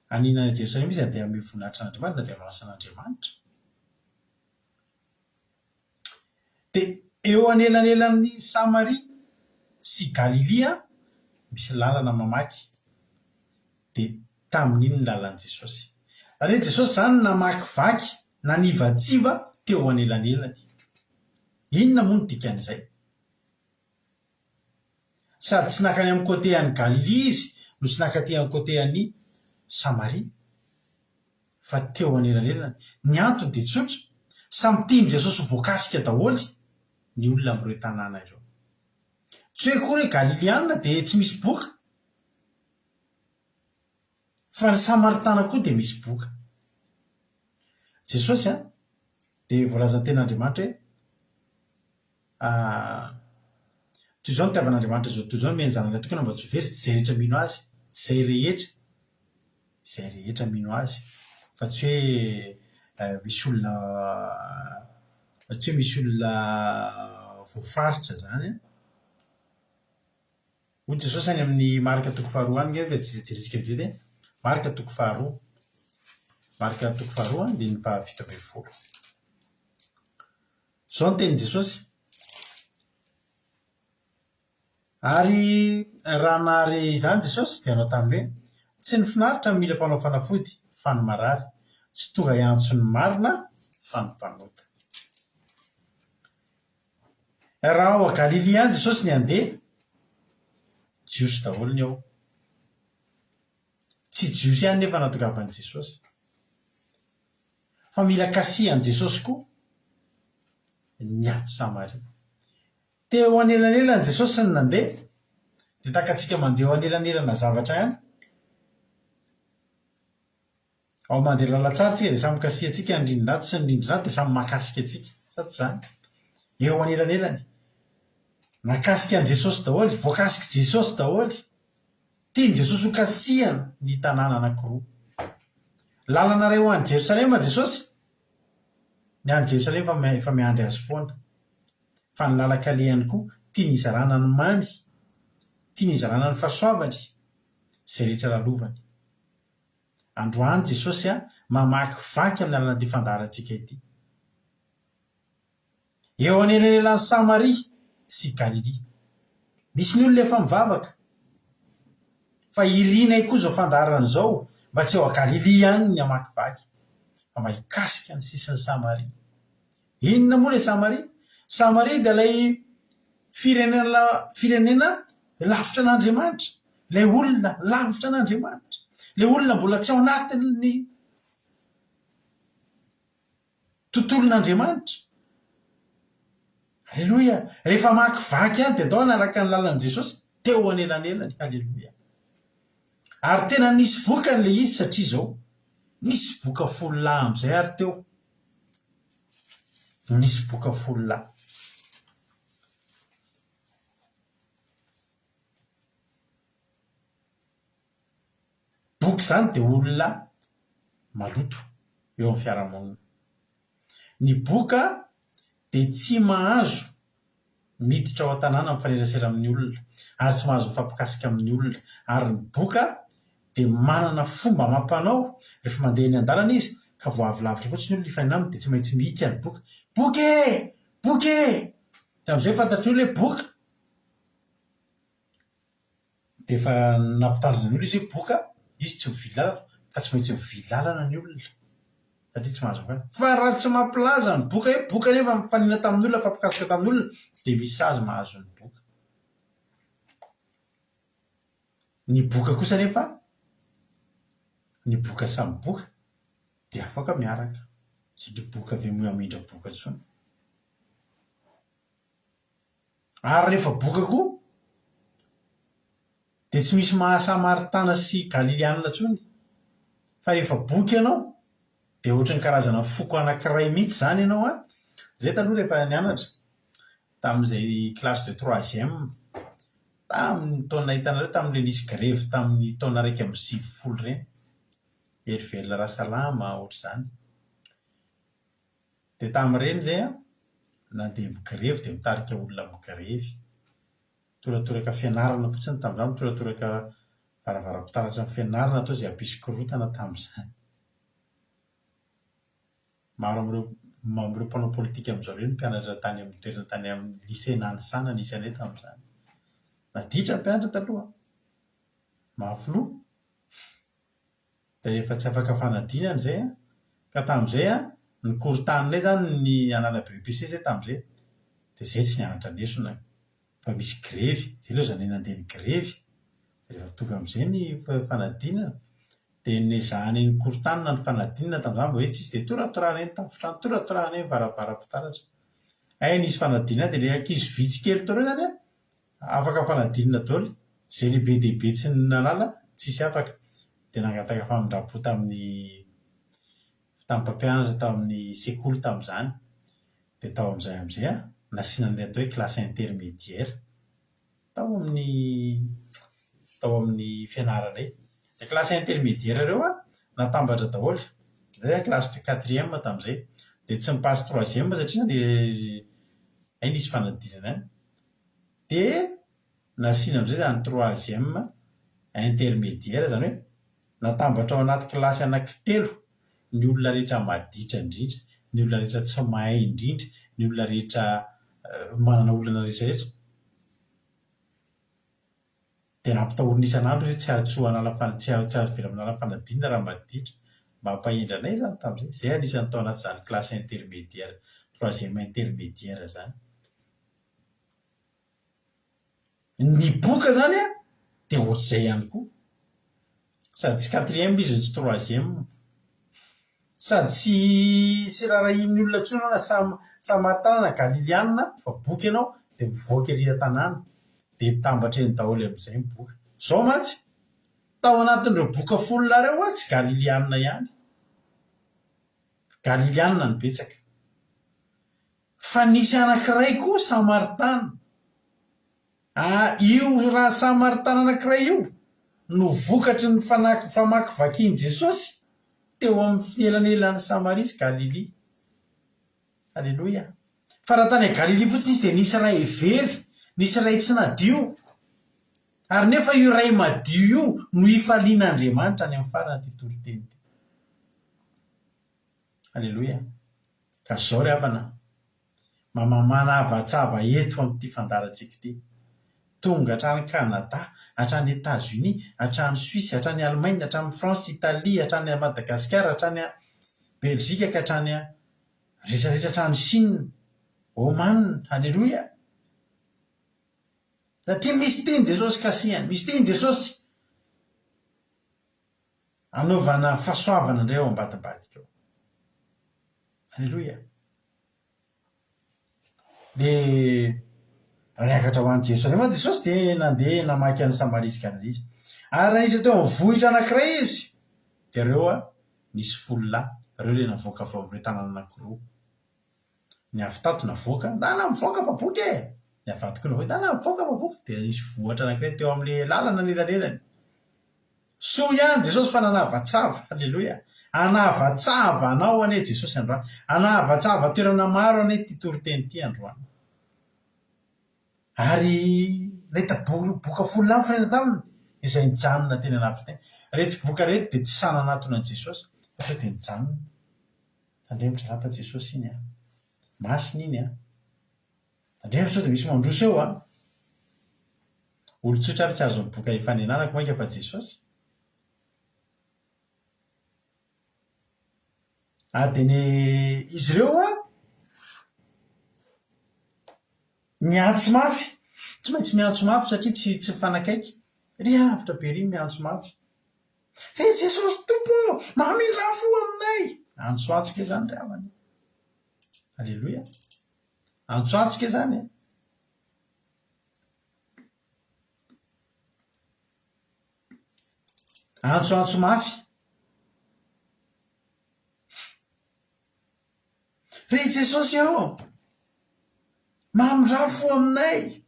Anina any Jerosalema izy andeha amin'ny voninahitry n'Andriamanitra, andeha amin'ny asan'Andriamanitra. Dia eo anelanelan'ny Samaria sy Galilia misy lalana mamaky. Dia tamin'iny ny lalan'i Jesosy. Ary Jesosy izany namaky vaky, nanivatsiva teo anelanelany. Inona moa no dikan'izay? Sady tsy nakany amin'ny côté an'ny Galilia izy no tsy nakaty amin'ny côté an'ny Samaria fa teo anelanelany. Ny antony dia tsotra, samy tiany Jesosy voakasika daholy ny olona amin'ireo tanàna ireo. Tsy hoe koa hoe Galiliana dia tsy misy boka, fa ny Samaritana koa dia misy boka. Jesosy dia voalazan'ny ten'Andriamanitra hoe toy izao nitiavan'Andriamanitra zao toy izao nomeny zanany tokana mba tsy ho very izay rehetra mino azy, izay rehetra mino azy, fa tsy hoe misy olona voafaritra zany. Hoy Jesosy any amin'ny Marika toko 2 any nge jerisika dia Marika toko 2. Marika toko 2 andininy fa 17. Izao no tenin' Jesosy. Ary raha nahare izany Jesosy dia hanao tamin'ny hoe tsy ny finaritra mila mpanao fanafody fa ny marary, tsy tonga iantso ny marina fa ny mpanota. Raha ao Galily any Jesosy ny andeha, jiosy daholo ny ao. Tsy jiosy ihany nefa natogavan'i Jesosy. Fa mila kasihan'i Jesosy koa ny ato Samaria. Teo anelanelan'i Jesosy ny nandeha, dia takatsika mandeha ao anelanelana zavatra ihany. Ao mandeha lalatsara tsika dia samy kasihantsika ny rindrinato sy ny rindrinato dia samy mahakasika antsika. Sa tsy izany? Eo anelanelany. Nakasika an'i Jesosy daholo, voakasika Jesosy daholo. Tiany Jesosy ho kasihana ny tanàna anankiroa. Lalana iray ho an'i Jerosalema Jesosy. Ny any Jerosalema efa miandry azy foana. Fa ny lalan-kalehany koa tiany hizarana ny mamy, tiany hizarana ny fahasoavany, izay rehetra lalovany. Androany Jesosy mamaky vaky amin'ny alalan'ity fandaharantsika ity. Eo anelanelan'ny Samaria sy Galily. Misy ny olona efa mivavaka. Fa irina koa izao fandaharana izao mba tsy eo Galily ihany ny hamaky vaky, fa mba hikasika ny sisin'ny Samaria. Inona moa ilay Samaria? Samaria dia ilay firenena lavitra an'Andriamanitra. Ilay olona lavitra an'Andriamanitra. Ilay olona mbola tsy ao anatin'ny tontolon'Andriamanitra. Aleloia! Rehefa maky vaky ihany dia atao anaraka ny lalan'i Jesosy teo anelanelany. Aleloia! Ary tena nisy vokany ilay izy satria izao nisy boka 10 lahy amin'izay ary teo. Nisy boka 10 lahy. Boky izany dia olona maloto eo amin'ny fiarahamonina. Ny boka dia tsy mahazo miditra ao an-tanàna mifanerasera amin'ny olona, ary tsy mahazo mifampikasika amin'ny olona. Ary ny boka dia manana fomba mampanao rehefa mandeha eny an-dalana izy ka voavy lavitra fotsiny olona ifanina aminy dia tsy maintsy mihika ny boka. Boky! Boky! Dia amin'izay fantatry olona hoe boka. Dia efa nampitandrina ny olona izy hoe boka, izy tsy mividy lalana, fa tsy maintsy mividy lalana ny olona. Satria tsy mahazo azy. Fa raha tsy mampilaza ny boka hoe boka nefa mifanina tamin'ny olona, fampikasika tamin'ny olona, dia misy azy mahazo ny boka. Ny boka kosa nefa, ny boka samy boka dia afaka miaraka. Tsy boka avy miamindra boka intsony. Ary rehefa boka koa dia tsy misy mahasamaritana sy galilianina intsony. Fa rehefa boky ianao dia ohatran'ny karazana foko anankiray mihitsy izany ianao. Izay taloha rehefa nianatra tamin'izay classe de 3e, tamin'ny taona hitanareo tamin'ilay nisy grevy tamin'ny taona 1 reny, Hervelona Rasalama ohatr'izany. Dia tamin'ireny izay nandeha migrevy dia mitarika olona migrevy. Toratoraka fianarana fotsiny tamin'izany, toratoraka varavaram-pitaratra ny fianarana atao izay hampisy korotana tamin'izany. Maro amin'ireo mpanao politika amin'izao ireo ny mpianatra tany amin'ny toerana tany amin'ny lycée Nanisana anisan'ilay tamin'izany. Naditra mpianatra taloha, mahafoloa. Dia rehefa tsy afaka fanadinana izay ka tamin'izay ny korontanilay izany ny anala BEPC izay tamin'izay. Dia izay tsy nianatra lesona fa misy grevy. Izay aloha izany nandeha ny grevy. Rehefa tonga amin'izay ny fanadinana dia nezahany ny korontanina ny fanadinana tamin'izany mba hoe tsisy dia toratorana eny tafontrano, toratorana eny varavaram-pitaratra. Nisy fanadinana dia ilay ankizy vitsy kely tao ireo izany afaka fanadinana daholo. Izay lehibe dia be tsy nalala tsisy afaka. Dia nangataka famindrapo tamin'ny mpampianatra tamin'ny sekoly tamin'izany. Dia tao amin'izay nasiana an'ilay atao hoe classe intermédiaire tao amin'ny fianaranay. Dia classe intermédiaire ireo natambatra daholo. Izay classe de 4e tamin'izay. Dia tsy mipasy 3e satria nisy fanadinana any. Dia nasiana amin'izay izany 3e intermédiaire, izany hoe natambatra ao anaty kilasy anankitelo ny olona rehetra maditra indrindra, ny olona rehetra tsy mahay indrindra, ny olona rehetra manana olana rehetrarehetra. Dia nampitahorina isan'andro hoe tsy azo avela amin'ny fanadinana raha maditra, mampahendra anay zany tamin'izay. Zay anisan'ny tao anaty zany klasy intermédiaire, troisième intermédiaire zany. Ny boka zany a dia ohatr'izay ihany koa. Sady tsy quatrième izy tsy troisième. Sady tsy rarahin'ny olona tsony na Samaritain na Galiliana fa boky ianao dia mivoaka ery an-tanàna dia tambatra eny daholo amin'izay ny boka. Zao mantsy tao anatin'ireo boka 10 reo a tsy Galiliana ihany. Galiliana ny betsaka. Fa nisy anankiray koa Samaritain. Io raha Samaritain anankiray io no vokatry ny famakivakian'i Jesosy teo amin'ny fielanelan'ny Samaria sy Galilia. Alleloia. Fa raha tany Galilia fotsiny izy dia nisy ray hevery, nisy ray tsy nadio. Ary nefa io ray madio io no ifalian'Andriamanitra any amin'ny farany ty toriteny ty. Alleloia. Ka zao ry havana, manavatsava eto amin'ity fandarantsika ity. Tonga hatrany Canada, hatrany États-Unis, hatrany Suisse, hatrany Allemagne, hatrany France, Italie, hatrany Madagasikara, hatrany Belzika, ka hatrany rehetrarehetra, hatrany Chine, Oman. Alleloia. Satria misy teny Jesosy kasihany, misy teny Jesosy anaovana fahasoavana indray ao ambadibadika ao. Alleloia. Dia niakatra ho an'i Jesosy indray moa Jesosy dia nandeha namaky an'i Samaria sy Galilia izy. Ary nahitra teo amin'ny vohitra anankiray izy dia ireo nisy 10 lahy, ireo ilay navoaka avy amin'ireo tanàna anankiroa. Ny avy tato navoaka, na mivoaka fa boky e. Ny avy koa navoaka, na mivoaka fa boky. Dia nisy vohatra anankiray teo amin'ilay lalana nelanelany. Soa ihany Jesosy fa nanavatsava. Alleloia. Anavatsava anao anie Jesosy androany. Anavatsava toerana maro anie ty toriteny ity androany. Ary leta boka 10 lahy firena taminy izay nijanona teny anavy teny. Reto boka reto dia tsy sananatona an'i Jesosy fa dia nijanona. Tandremitra rapa Jesosy iny a. Masina iny a. Tandremitra sao dia misy mandroso eo a. Olon-tsotra ary tsy azony boka ifanenanako maika fa Jesosy. Dia izy ireo a miantso mafy. Tsy maintsy miantso mafy satria tsy fanakaiky. Ry avitra be ry miantso mafy. Jesosy tompo, mamindra fo aminay. Antsoantsoka izany ry havana. Alleloia. Antsoantsoka izany. Antsoantso mafy. Ry Jesosy eo, mamindra fo aminay.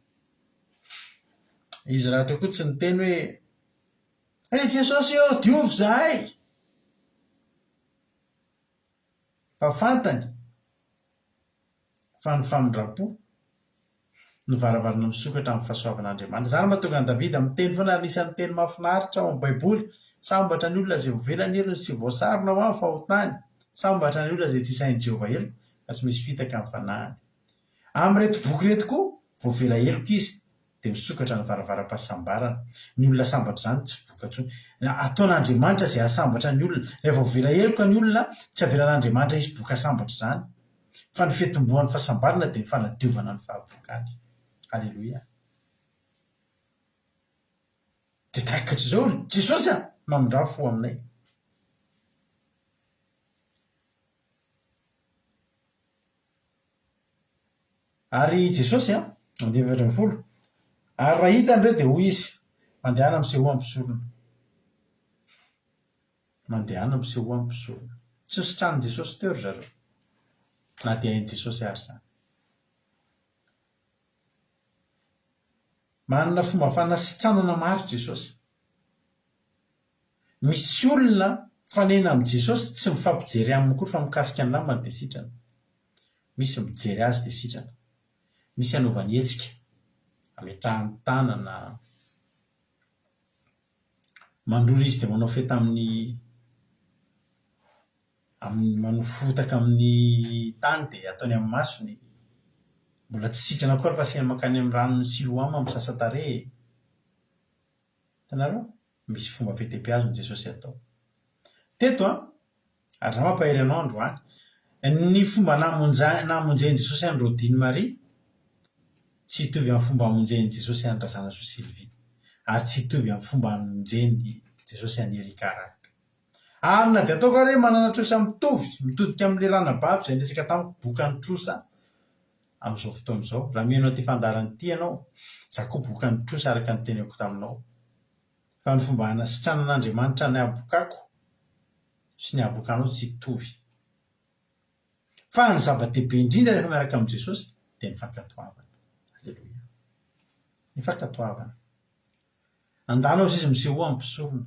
Izy raha teo koa tsy niteny hoe ry Jesosy eo, diovy zahay. Fa fantany fa ny famindra-po no varavarana misokatra amin'ny fahasoavan'Andriamanitra. Zany mahatonga an'i Davida amin'ny teny foana anisan'ny teny mahafinaritra ao amin'ny Baiboly. Sambatra ny olona izay vovelany elo sy voasarona ho amin'ny fahotany. Sambatra ny olona izay tsy isain'i Jehovah elo ka tsy misy fitaka amin'ny fanahiny. Amin'ny reto boky reto koa voavela eloko izy dia misokatra ny varavara-pahasambarana. Ny olona sambatra izany tsy boka intsony. Ataon'Andriamanitra izay ahasambatra ny olona. Rehefa voavela eloka ny olona tsy avelan'Andriamanitra izy boka sambatra izany. Fa ny fitombohan'ny fahasambarana dia ny fanadiovana ny fahabokany. Alleloia. Dia takatra izao Jesosy mamindra fo aminay. Ary Jesosy mandeha 20. Ary raha hitan'ireo dia hoy izy, mandehana amin'sehoa ampisorona. Mandehana amin'sehoa ampisorona. Tsy nisitranin' Jesosy teo ry zareo. Na dia hain' Jesosy ary izany. Manana fomba fanasitranana maro Jesosy. Misy olona fanena amin'i Jesosy tsy mifampijery aminy koa fa mikasika ny lamany dia sitrana. Misy mijery azy dia sitrana. Misy anaovany hetsika, ametrahany tanana, mandrona izy dia manao fety amin'ny manao fotaka amin'ny tany dia ataony amin'ny masony. Mbola tsy sitrana koa fa asiany mankany amin'ny ranony Siloama misasa tarehy. Hitanareo? Misy fomba be dia be azony Jesosy atao. Teto ary za mampahery anao androany ny fomba namonjeny Jesosy any Rodiny Maria tsy hitovy amin'ny fomba hamonjeny Jesosy any Razana Soa Sylvie ary tsy hitovy amin'ny fomba hamonjeny Jesosy any Erika Araka. Ary na dia ataoko ary hoe manana trosa mitovy mitodika amin'le ranabavy izay resaka tamiko bokany trosa amin'izao fotoana izao. Raha mianao ty fandarany ity ianao, za koa bokany trosa araka ny teneko taminao. Fa ny fomba hanasitranan'Andriamanitra ny abokako sy ny abokanao tsy hitovy. Fa ny zava-dehibe indrindra rehefa miaraka amin'i Jesosy dia ny fankatoavana. Aleloia. Ny fankatoavana. Andanao izy misehoa ampisorona.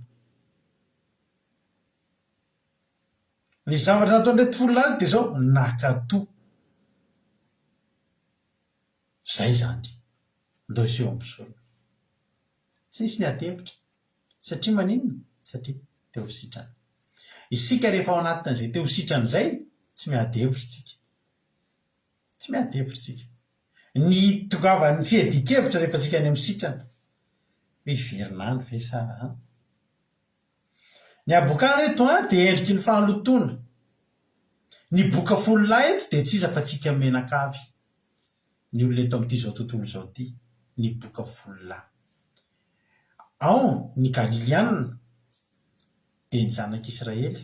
Ny zavatra nataon'ilay tifolona dia izao nakatoa. Zay zany. Ndao iseho ampisorona. Sisy ny adevitra. Satria maninona? Satria teo sitrana. Isika rehefa ao anatin'izay teo sitrana izay tsy miadevitra tsika. Tsy miadevitra tsika. Ny tongavany fiadikevitra rehefa tsika any amin'ny sitrana. Hoe iverinany ve sa? Ny abokana eto dia endriky ny fahalotona. Ny boka folo lahy eto dia tsy iza fa tsika menakavy. Ny olona eto amin'ity zao tontolo izao ity. Ny boka folo lahy. Ao ny Galilianina dia ny zanak'Israely.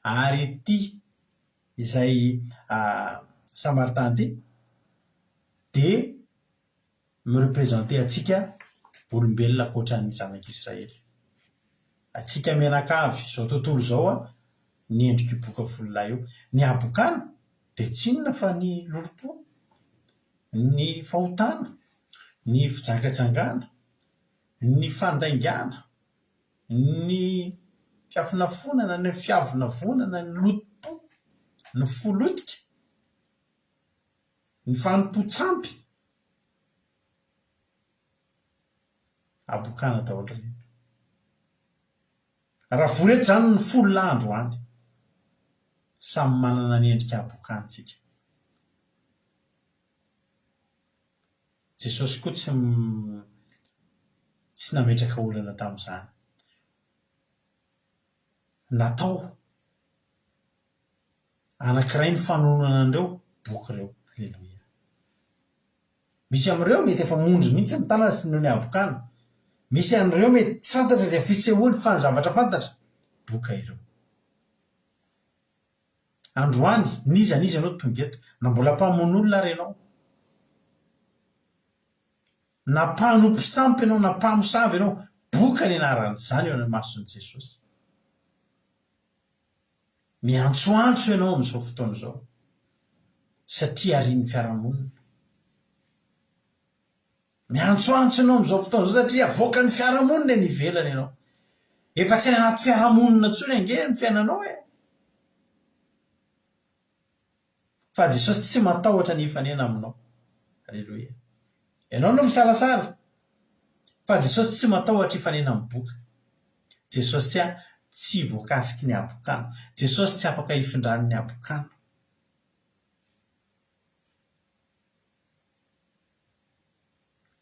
Ary ety izay Samaritany ity dia mirepresenté atsika olombelona ankoatran'ny zanak'Israely. Atsika menakavy izao tontolo izao ny endrik'io boka folo lahy io. Ny abokana dia tsy inona fa ny lolopo, ny fahotana, ny fijangatsangana, ny fandaingana, ny fiafinafonana, ny fiavonavonana, ny lotopo, ny folotika, ny fanompo-tsampy. Abokana daholo rehetra. Raha voreto zany ny folo lahy androany, samy manana ny endrika abokantsika. Jesosy koa tsy nametraka olana tamin'izany. Natao anankiray ny fanonana an'ireo boky ireo. Aleluia. Misy amin'ireo mety efa mondry mihitsy ny tanana sy noho ny abokana. Misy an'ireo mety tsy fantatra izay fisehoany fa ny zavatra fantatra. Boka ireo. Androany, niza ianao tonga eto. Na mbola mpamono'olona ary ianao. Na mpanompo-sampy ianao, na mpamosavy ianao, boka ny anarany. Izany eo amin'ny mason'i Jesosy. Miantsoantso ianao amin'izao fotoana izao. Satria arian'ny fiarahamonina. Miantsoantso ianao amin'izao fotoana izao satria avoaka ny fiarahamonina ny ivelany ianao. Efa tsy anaty fiarahamonina intsony ange ny fiainanao e. Fa Jesosy tsy matahotra ny hifanena aminao. Aleluia. Ianao no misalasala. Fa Jesosy tsy matahotra hifanena amin'ny boka. Jesosy tsy voakasiky ny abokana. Jesosy tsy afaka hifindrany ny abokana.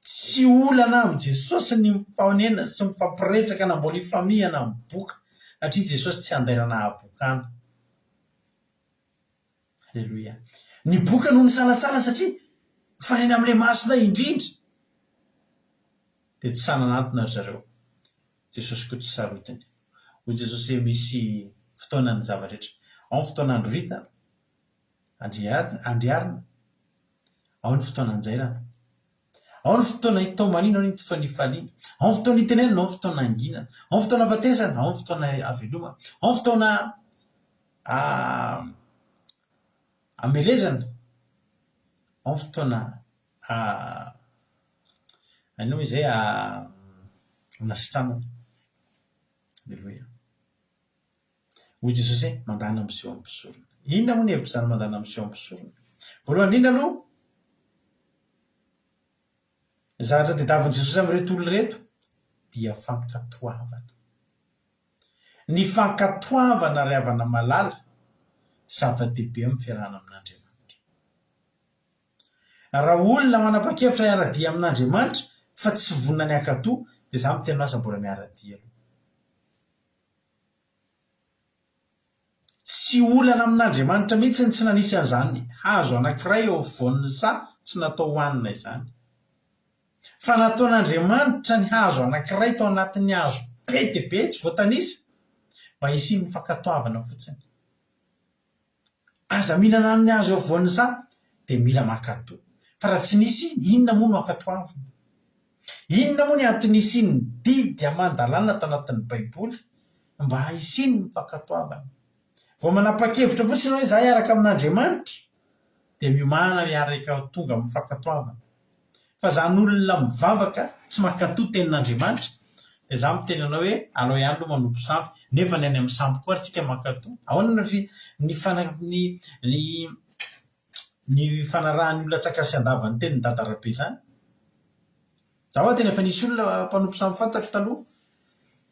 Tsy olana amin'ny Jesosy ny mifanena sy mifampiresaka na mbola hifamihana amin'ny boka. Satria Jesosy tsy andairana abokana. Aleluia. Ny boka no misalasala satria mifanena amin'ilay masina indrindra. Dia tsy sananantona zareo. Jesosy koa tsy sarotiny. Hoy Jesosy misy fotoana ny zava-rehetra. Ao ny fotoana androritana, andriarina, ao ny fotoana anjairana. Ao ny fotoana hitao manino, ao ny fotoana hifaliana. Ao ny fotoana hitenenina, ao ny fotoana anginana. Ao ny fotoana afatesana, ao ny fotoana avelomana. Ao ny fotoana amelezana. Ao ny fotoana anao izay nasitranana. Aleluia. Hoy Jesosy mandana amin'izay ampisorona. Inona moa ny hevitra izany mandana amin'izay ampisorona? Voalohany indrindra aloha, zavatra tadiavin'i Jesosy amin'ireto olona ireto dia fankatoavana. Ny fankatoavana ry havana malala zava-dehibe amin'ny fiarahana amin'Andriamanitra. Raha olona manapa-kevitra hiara-dia amin'Andriamanitra fa tsy vonona ny ankatoa dia za miteny azy mbola miara-dia aloha. tsy olana amin'Andriamanitra mihitsy tsy nanisy an'izany hazo anankiray eo voan'ny sa tsy natao hohanina izany fa nataon'Andriamanitra ny hazo anankiray tao anatin'ny hazo be dia be tsy voatanisa mba hisy mifankatoavana fotsiny. Aza mihinana ny hazo eo voan'ny sa dia mila mankatoa fa raha tsy nisy inona moa no ankatoavana? Inona moa ny anton'isy ny didy aman-dalàna tao anatin'ny baiboly mba hisy ny mifankatoavana? Vao manapa-kevitra fotsiny hoe izaho hiaraka amin'Andriamanitra dia miomana miaraka tonga mifankatoavana. Fa izany olona mivavaka tsy mankatoa tenin'Andriamanitra dia izaho miteny anao hoe alao ihany aloha manompo sampy nefa ny any amin'ny sampy koa tsika mankatoa. Ahoana ny fanarahan'ny olona tsakasy andavany teny ny dadarabe izany? Zaho tena efa nisy olona mpanompo sampy fantatro taloha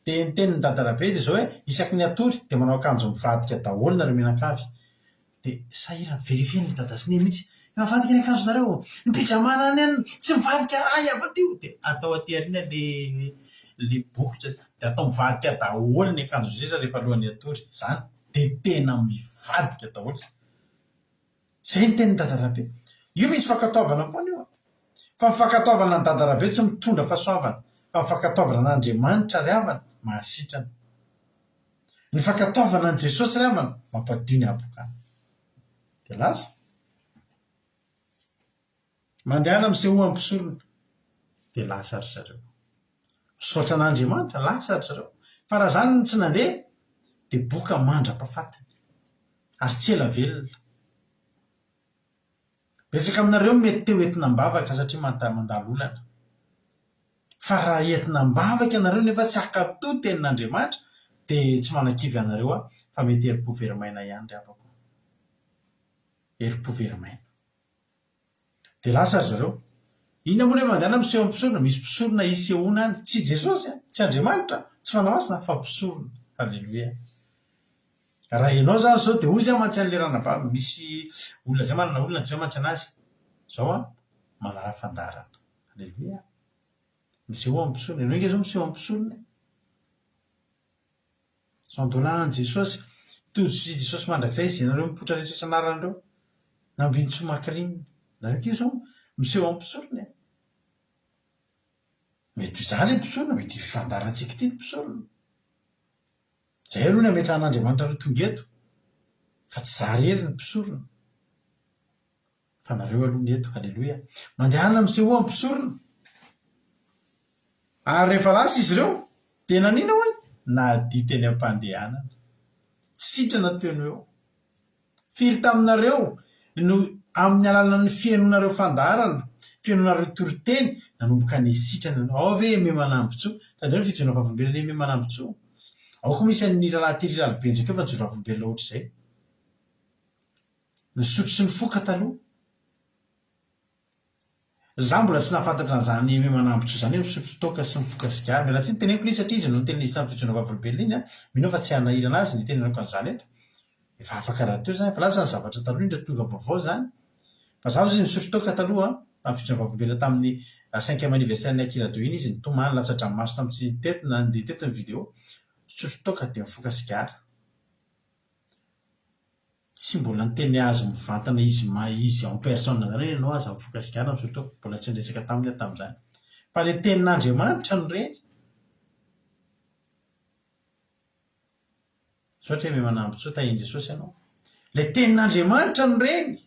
dia ny tenin'ny dadarabe dia izao hoe isaky ny atory dia manao akanjo mivadika daholo nareo mianakavy dia sahirana verifie ny dada sy ny mihitsy mivadika ny akanjonareo ny pijamana any any tsy mivadika ay afa-tio dia atao aty ariana le bokotra dia atao mivadika daholo ny akanjo rehetra rehefa alohan'ny atory izany dia tena mivadika daholo. Izay ny tenin'ny dadarabe. Io misy fankatoavana foana io fa mifankatoavana ny dadarabe tsy mitondra fahasoavana fa mifankatoavana n'Andriamanitra ry havana mahasitrana. Ny fankatoavana an' Jesosy ry havana mampadio ny abokana. Dia lasa mandehana miseho ampisorona dia lasa ry zareo. Misaotra an'Andriamanitra lasa ry zareo. Fa raha izany tsy nandeha dia boka mandra-pahafatana ary tsy ela velona. Betsaka aminareo mety teo entina-mbavaka satria mandalo olana. Fa raha entina-mbavaka ianareo nefa tsy ankatoa tenin'Andriamanitra dia tsy manan-kivy ianareo fa mety eri-po verimaina ihany ry havako. Eri-po verimaina. Dia lasa ry zareo. Inona moa hoe mandehana miseho ampisorona? Misy mpisorona isehoana any. Tsy Jesosy, tsy Andriamanitra, tsy fanamasina fa mpisorona. Halleloia. Raha ianao izany izao dia hoy izay mantsy an'ilay ranabavy. Misy olona izay manana olona tsy mantsy anazy. Izao manara-fandarana. Halleloia. Miseho ampisorona. Ianao izao miseho ampisorona. Sandolan Jesosy. Toy Jesosy mandrakizay izy ianareo mipoitra rehetra anaran'ireo. Nambiany tsy makirinina. Nareo izao miseho ampisorona. Mety izany mpisorona, mety fandarantsika ity ny mpisorona. Izay aloha ny ametrahan'Andriamanitra ireo tonga eto. Fa tsy izaho irery ny mpisorona. Fa nareo aloha ny eto. Halleloia. Mandehana miseho ampisorona. Ary rehefa lasa izy ireo dia nanina hoy? Nadio teny am-pandehanana. Sitrana teny eo. Firy taminareo no amin'ny alalana ny fihainonareo fandarana, fihainonareo toriteny nanomboka ny sitrana. Ao ve me manambotsoa? Tandreo ny fijoana vavolombelona me manambotsoa. Ao koa misy ny rahalahy tiriraly betsaka eo fa nijoro vavolombelona ohatr'izay. Ny sotro sy ny foka taloha. Izaho mbola tsy nahafantatra an'izany me manambotsoa izany hoe misotro toaka sy ny foka sigara. Mila tsy ny teneniko ilay satria izy no tena nisy tamin'ny fijoana vavolombelona iny. Mino fa tsy hanahirana azy ny tenenako an'izany eto. Efa afaka raha teo izany fa lasa ny zavatra taloha indray tonga vaovao izany. Fa izaho izy nisotro toaka taloha tamin'ny fijoana vavolombelona tamin'ny 5e anniversaire-ny Akiradoina iny izy nitomany latsa-dranomasina tamin'ny teto nandeha teto ny vidéo. Misotro toaka dia mifoka sigara. Tsy mbola niteny azy mivantana izy en personne izany hoe ianao aza mifoka sigara misotro toaka. Mbola tsy niresaka taminy tamin'izany. Fa ilay tenin'Andriamanitra no reny. Sotra hoe me manambotsoa tahian Jesosy ianao. Ilay tenin'Andriamanitra no reny.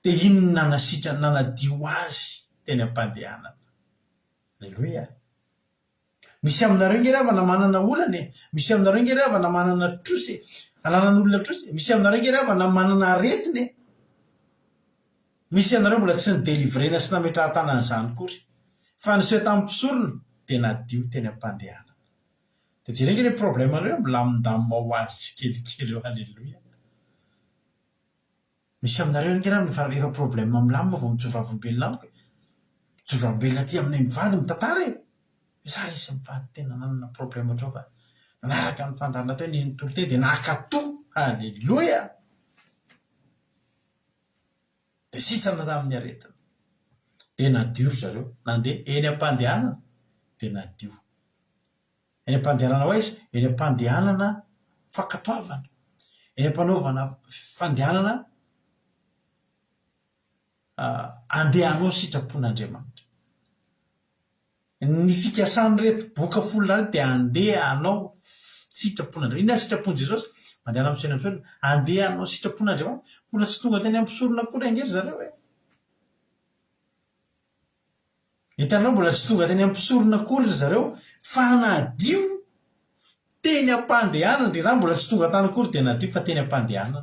Dia inona nanasitrana nanadio azy teny am-pandehanana. Halleloia. Misy aminareo nge rehefa manana olana e. Misy aminareo nge rehefa manana trosy e. Ananan'olona trosy. Misy aminareo nge rehefa manana aretina e. Misy aminareo mbola tsy nidelivrena sy nametrahan-tana an'izany kory. Fa niseho tamin'ny mpisorona dia nadio teny am-pandehanana. Dia jerena ilay problemanareo milamindamina ho azy tsy kelikely eo. Halleloia. Misy aminareo nge rehefa efa problème milamina vao mijoro vavolombelona amiko. Mijoro vavolombelona aty aminay mivady mitantara e. Izaho isy mivady tena nanana problème ohatrao fa nanaraka ny fandarina teo ny toriteny dia nankatoa. Halleloia. Dia sitrana tamin'ny aretina. Dia nadio ry zareo. Nandeha eny am-pandehanana dia nadio. Eny am-pandehanana ho izy, eny am-pandehanana fankatoavana. eny ampanaovana fandehanana andehanao sitrapon'Andriamanitra. Ny fikasany reto boka folona reto dia andeha anao sitrapon'Andriamanitra. Inona sitrapon' Jesosy? Mandehana amin'ny saina misorona, andeha anao sitrapon'Andriamanitra. Mbola tsy tonga teny ampisorona kory angery zareo e. Hitanao mbola tsy tonga teny ampisorona kory zareo fa nadio teny am-pandehanana dia zany mbola tsy tonga tany kory dia nadio fa teny am-pandehanana.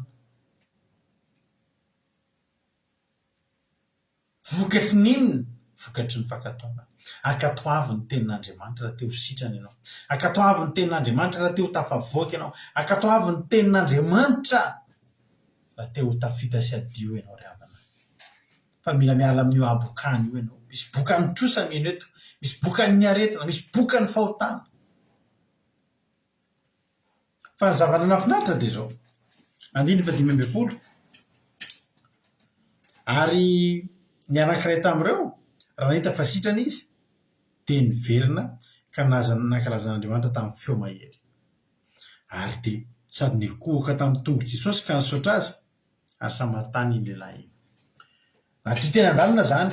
Vokatry n'inona? Vokatry ny fankatoavana. Ankatoavy ny tenin'Andriamanitra raha te ho sitrana ianao. Ankatoavy ny tenin'Andriamanitra raha te ho tafavoaka ianao. Ankatoavy ny tenin'Andriamanitra raha te ho tafita sy adio ianao ry havana. Fa mila miala amin'io abokany io ianao. Misy bokany trosa mino eto, misy bokany ny aretina, misy bokany fahotana. Fa ny zavatra nafinaritra dia zao. 5:10 ary ny anankiray tamin'ireo raha nahita fa sitrana izy dia niverina ka nankalazan'Andriamanitra tamin'ny feo mahery. Ary dia sady nikohoka tamin'ny tongotra Jesosy ka nisaotra azy ary Samaritany iny lehilahy iny. Nadio teny an-dalana zany.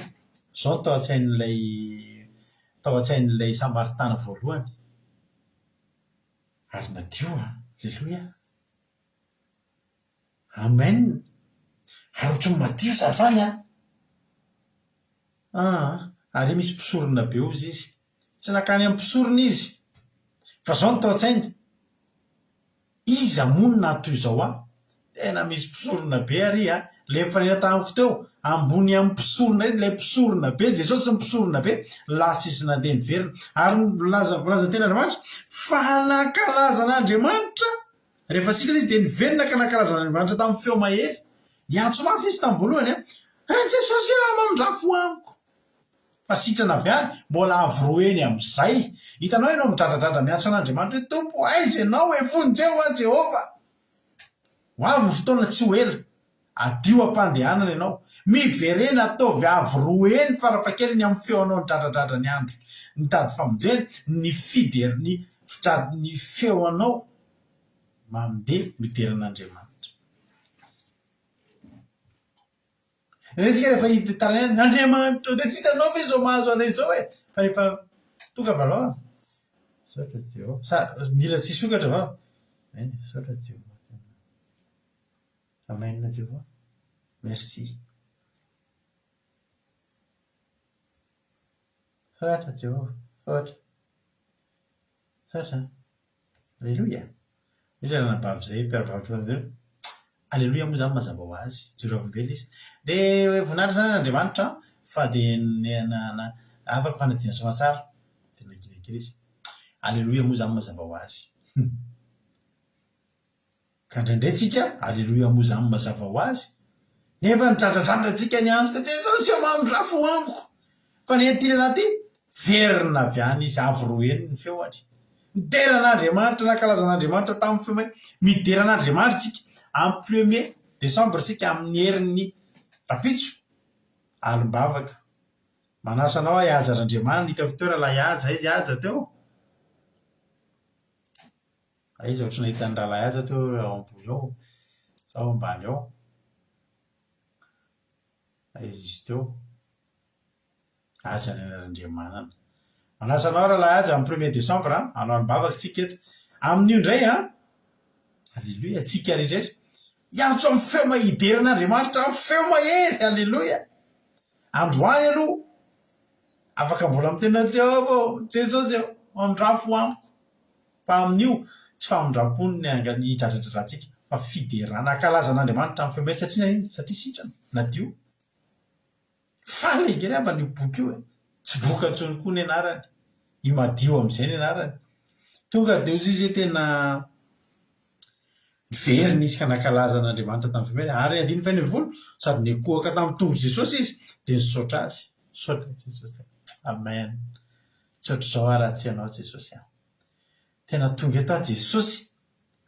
Zao tao an-tsain'ilay Samaritana voalohany. Ary nadio Alleloia. Amen. Ary ohatry ny madio zany ary misy mpisorona be ozy izy. Tsy nakany amin'ny mpisorona izy. Fa zao no tao an-tsainy. Iza moa natoy zao tena misy mpisorona be ary le fanena tamiko teo ambony amin'ny mpisorona iny, le mpisorona be Jesosy sy mpisorona be lasa izy nandeha niverina ary volaza teny Andriamanitra fa nankalaza an'Andriamanitra rehefa sitrana izy dia niverina ka nankalaza an'Andriamanitra tamin'ny feo mahery. Niantso mafy izy tamin'ny voalohany Jesosy mamindrafo amiko. Fa sitrana avy any mbola avroeny amin'izay. Hitanao ianao midradradrandra miantso an'Andriamanitra hoe Tompo aiza ianao efonjeo Jehova. Ho avy ny fotoana tsy ho ela. Adio am-pandehanana ianao. Miverena ataovy avroeny farafahakeliny amin'ny feonao nidradradrandra ny andro. Nitady famonjena, ny feonao mandeha mideran'Andriamanitra. Resika rehefa hita tarainy Andriamanitra dia tsy hitanao ve izao mahazo anay izao e. Fa rehefa tonga valao saotra Jehova. Mila tsy sokatra va? Saotra Jehova. Amen Jehova. Merci. Saotra Jehova. Saotra. Alleluia. Misy nanabavy zay mpiarabavy. Alleluia moa zany mazava ho azy. Jiro olombelona izy. Dia voninahitra zany Andriamanitra fa dia afaka fanadina soa tsara. Dia nangina kely izy. Alleluia moa zany mazava ho azy. Ka indraindray tsika alleluia moa zany mazava ho azy. Nefa nidradradrandra tsika ny andro dia Jesosy mamindrafo amiko. Fa ny entiny anaty verina avy any izy avroeny ny feoany. Mideran'Andriamanitra nankalazan'Andriamanitra tamin'ny feo mahery. Mideran'Andriamanitra tsika amin'ny 1er Desambra sika amin'ny herin'ny rapitso alimbavaka. Manasa anao hihaja Andriamanitra hitako teo raha hihaja izy hihaja teo. Izy ohatrany nahitany raha hihaja teo ao ambony ao, ao ambany ao. Izy teo haja ny an'Andriamanana. Manasa anao raha hihaja amin'ny 1er Desambra anao alimbavaka tsika eto. Amin'io indray alleluia tsika rehetrarehetra. Iantso amin'ny feo mahideran'Andriamanitra amin'ny feo mahery. Alleluia. Androany aloha afaka mbola mitena Jehova Jesosy mamindrafo amiko. Fa amin'io tsy famindrapony ny hidradradradratsika fa fiderana. Nankalazan'Andriamanitra amin'ny feo mahery satria sitrana nadio. Fala igeny avy ny boky io tsy boka intsony koa ny anarany. I madio amin'izay ny anarany. Tonga dia izy tena verina izy ka nankalaza an'Andriamanitra tamin'ny feo mahery. Ary 5:20 sady nikohaka tamin'ny tongotra Jesosy izy dia nisaotra azy. Saotra Jesosy. Amen. Saotra izao raha tsy ianao Jesosy. Tena tonga eto Jesosy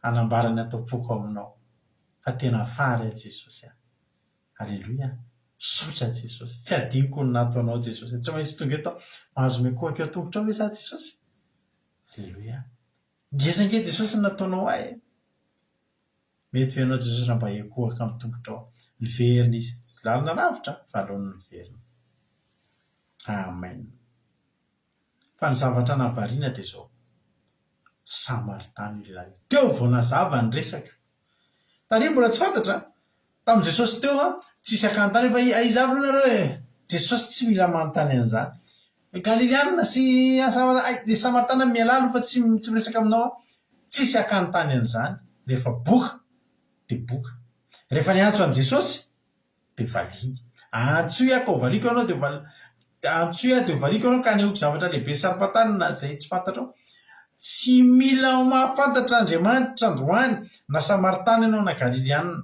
hanambara ny atao-poko aminao. Fa tena fary Jesosy. Alleluia. Saotra Jesosy. Tsy adinoko ny nataonao Jesosy. Tsy maintsy tonga eto mahazo mikohaka eo tongotra ao iza Jesosy. Alleluia. Ngeza ange Jesosy nataonao ahy. mety feanao jesosy raha mba ekohaka amin'ny tombotra ao ny verina izy lalina lavitra valohany ny verina. Amen. Fa ny zavatra nahavariana dia zao Samaritana ilay teo vao nazava ny resaka. Tanihi mbola tsy fantatra tamin'i Jesosy teo tsisy akantany fa aizavy nareo Jesosy tsy mila manontany an'izany. Galiliana sy de Samaritana mialalo fa tsy miresaka aminao tsisy akantany an'izany. Rehefa boka de boka. Rehefa niantso an' Jesosy de valiny. Antsoy aho ka ho valiko ianao de antsoy aho de ho valiko ianao ka hanehoako zavatra lehibe saropatanina zay tsy fantatrao. Tsy mila mahafantatra Andriamanitra androany na Samaritana ianao na Galiliana.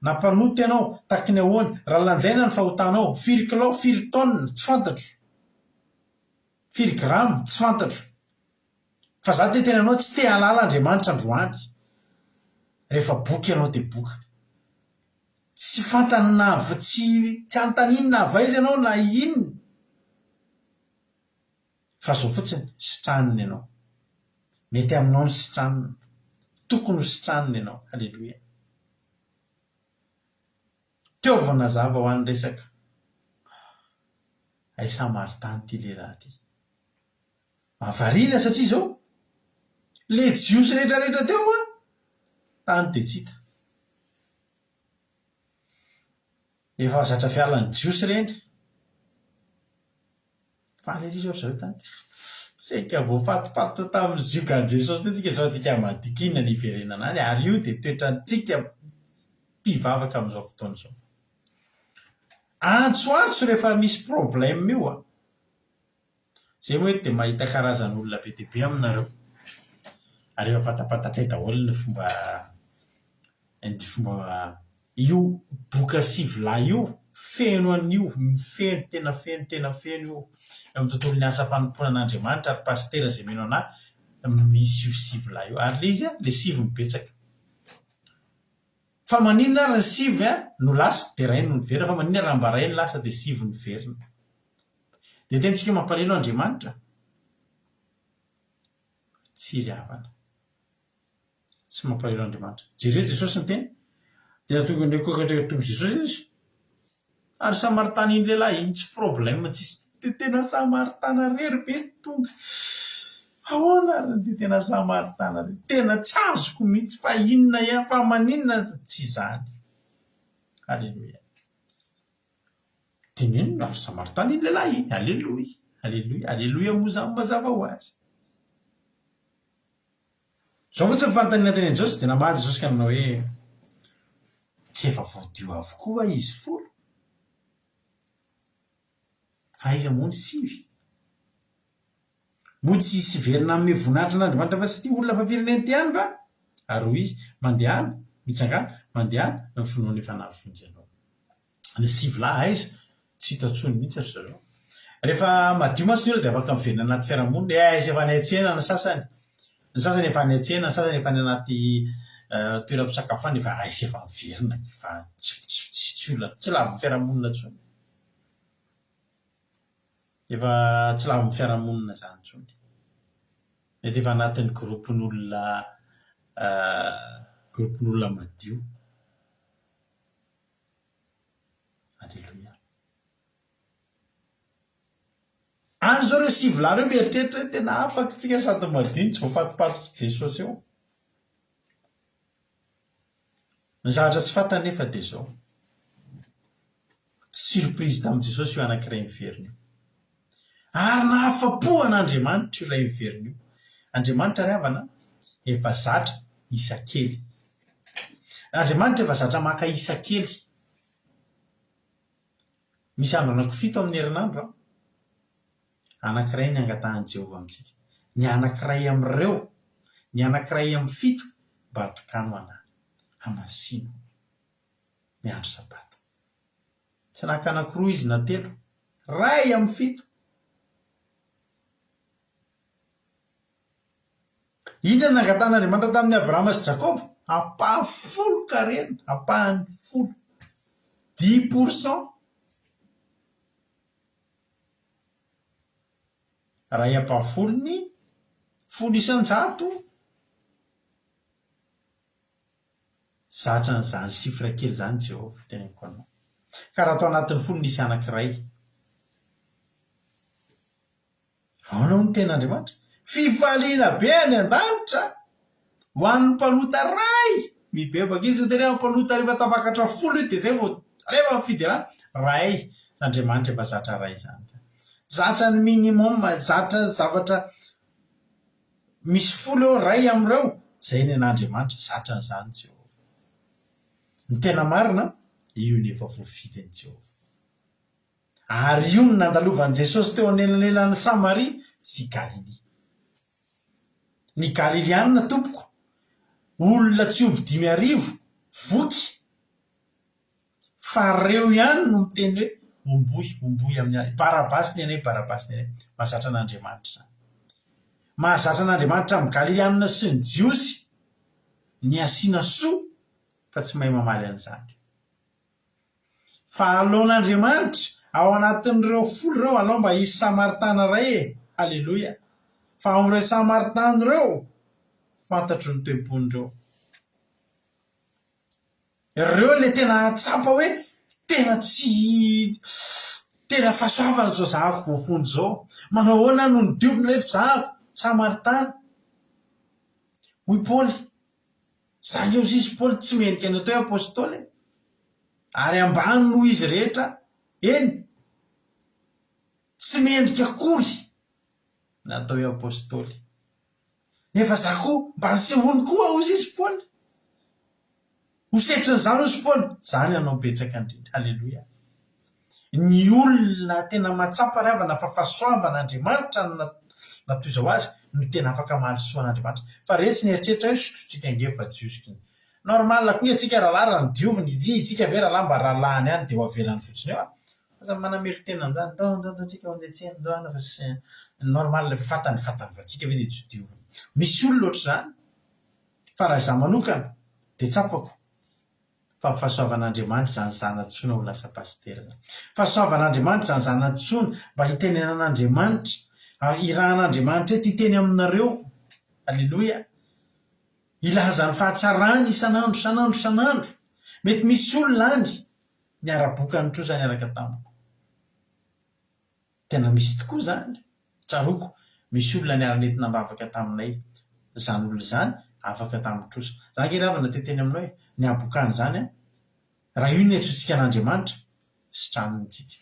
Na mpanoty ianao taky ny ahoany raha lanjaina ny fahotanao firy kilao firy taonina tsy fantatro. Firy grama tsy fantatro. Fa za te tena anao tsy te halala Andriamanitra androany. Rehefa boky ianao de boka. Tsy fantany na tsy antaninina avaiza ianao na inona. Fa zao fotsiny sitraniny ianao. Mety aminao ny sitranina. Tokony ho sitranina ianao. Halleloia. Teo vao nazava ho an'ny resaka. Ay Samaritana ty lehilahy ty. Mahavariana satria zao le jiosy rehetrarehetra teo tany de tsy hita. Efa zatra fialan'ny jiosy reny. Faly zao zareo tany. Seka voafatopato tamin'ny ziogan Jesosy tsika zao tsika madikina ny iverenana any ary io de toetrantsika mpivavaka amin'izao fotoana izao. Antsoantso rehefa misy problème io zay moa de mahita karazan'olona be dia be aminareo. Ary efa fatapatatray daholo ny fomba io boka sivolahy io feno an'io feno tena feno io amin'ny tontolo ny asa fanompoana an'Andriamanitra ary pastera zay mino anahy misy io sivolahy io ary le izy le sivy mibetsaka. Fa maninona ary ny sivy no lasa de ray no verina fa maninona raha mba ray no lasa de sivy ny verina. De tentsika mampalelo Andriamanitra tsy ry havana. Tsy mampalelo Andriamanitra. Jereo Jesosy ny teny dia natonga ny ekoka tonga Jesosy izy. Ary Samaritana iny lehilahy iny tsy problème tsisy. De tena Samaritana rery be tonga. Ahoana ary de tena Samaritana rery. Tena tsy azoko mihitsy fa inona ihany fa maninona tsy izany. Halleluia. Tenenina ary Samaritana iny lehilahy iny. Halleluia. Halleluia. Halleluia moa zany mazava ho azy. Zao fotsiny fantaniana teny Jesosy dia namaly Jesosy ka nanao hoe tsy efa voadio avokoa izy folo. Fa iza moa ny sivy? Moa tsy hisy verina amin'ny voninahitra n'Andriamanitra fa tsy tia olona fa fireneny ty ihany va? Ary hoy izy mandehana mitsangana mandehana ny finoana efa nahafonjy anao. Ny sivolahy aiza tsy hita ntsony mihitsy ry zareo. Rehefa madio mantsy ny olona dia afaka miverina anaty fiarahamonina aiza efa any an-tsena ny sasany. Ny sasany efa any an-tsena, ny sasany efa any anaty toeram-pisakafoana efa aiza efa miverina fa tsy olona tsy lava fiarahamonina ntsony. Efa tsy lava fiarahamonina zany ntsony. Mety efa anatin'ny gropin'olona madio. Halleluia. Any zao reo sivolahy reo mieritreritra hoe tena afaka tsika sady madio tsy voafatopatotra Jesosy eo. Ny zavatra tsy fantany nefa dia zao. Surprise tamin'i Jesosy io anankiray miverina io. Ary nahafapo an'Andriamanitra io iray miverina io. Andriamanitra ry havana efa zatra isa-kely. Andriamanitra efa zatra maka isa-kely. Misy andro anankifito amin'ny herinandro. Anankiray ny angatahan'i Jehovah amintsika. Ny anankiray amin'ireo, ny anankiray amin'ny fito mba hatokano anahy. Hamasino ny andro sabata. Tsy naka anankiroa izy na telo. Ray amin'ny fito. Inona nangatan'Andriamanitra tamin'ny Abrahama sy Jakoba? Apaha 10 karena, apahany 10. 10%. Raha iapaha 10 ny 10 isan-jato zatra n'izany sifra kely zany Jehova teneniko anao ka raha atao anatin'ny folo nisy anankiray aonao ny ten'Andriamanitra fifaliana be any an-danitra ho an'ny mpalota ray mibebaka izy tena mpalota rehefa tabakatra folo io de zay vao rehefa fiderana ray s'Andriamanitra efa zatra ray zany zatra ny minimum zatra zavatra misy folo eo ray am'ireo zay ny an'Andriamanitra zatra n'izany Jehova ny tena marina io ny efa voafitiny Jehova ary io ny nandalovan'i Jesosy teo anelanelan'ny Samaria sy Galily ny Galilianina tompoko olona tsy omby 5,000 voky fa reo ihany no miteny hoe omboy amin'ny Barabasy ny ane Barabasy ny ane mahazatra an'Andriamanitra zany mahazatra an'Andriamanitra amin'ny Galilianina sy ny jiosy ny asiana soa fa tsy mahay mamaly an'izany fa aleon'Andriamanitra ao anatin'ireo folo ireo alao mba hisy Samaritana ray halleloia fa amin'ireo Samaritana ireo fantatro ny toe-pon'ireo ireo le tena atsapa hoe tena fahasoavana zao zahako voafony zao manao ahoana no ny diovina rehefa zahako Samaritana hoy Paoly zany eo izy Paoly tsy mendrika ny atao hoe apôstôly ary ambany no izy rehetra eny tsy mendrika akory natao hoe apôstôly nefa zako mba nysehoany koa hozy izy Paoly hosetrany zany ozy Paoly zany anao betsaka indrindra halleloia ny olona tena matsapa ravana fa fahasoavan'Andriamanitra natoy zao azy no tena afaka mahalisoan'Andriamanitra fa retsy ny eritreritra hoe sokotsika angefa jiosika normal koa atsika rahalara ny dioviny itsika ve rahala mba rahalahany any de ho avelany fotsiny eo fa manamelo tena amin'izany tsika anetsehany fa sy normal fatany fa tsika ve de tsy dioviny misy olona loatra zany fa raha izaho manokana de tsapako fa fahasoavan'Andriamanitra zany zanatsoana ho lasa pastera zany fahasoavan'Andriamanitra zany zanatsoana mba hitenenan'Andriamanitra irahan'Andriamanitra eto hiteny aminareo halleloia ilaza ny fahatsarany isan'andro mety misy olona any ny ara-bokany tro zany araka tamiko tena misy tokoa zany tsaroko misy olona ny ara-netina mbavaka taminay zany olona zany afaka tamin'trosa zany ke ravana teteny aminao hoe ny abokany zany raha io ny etrontsika an'Andriamanitra sy tranonytsika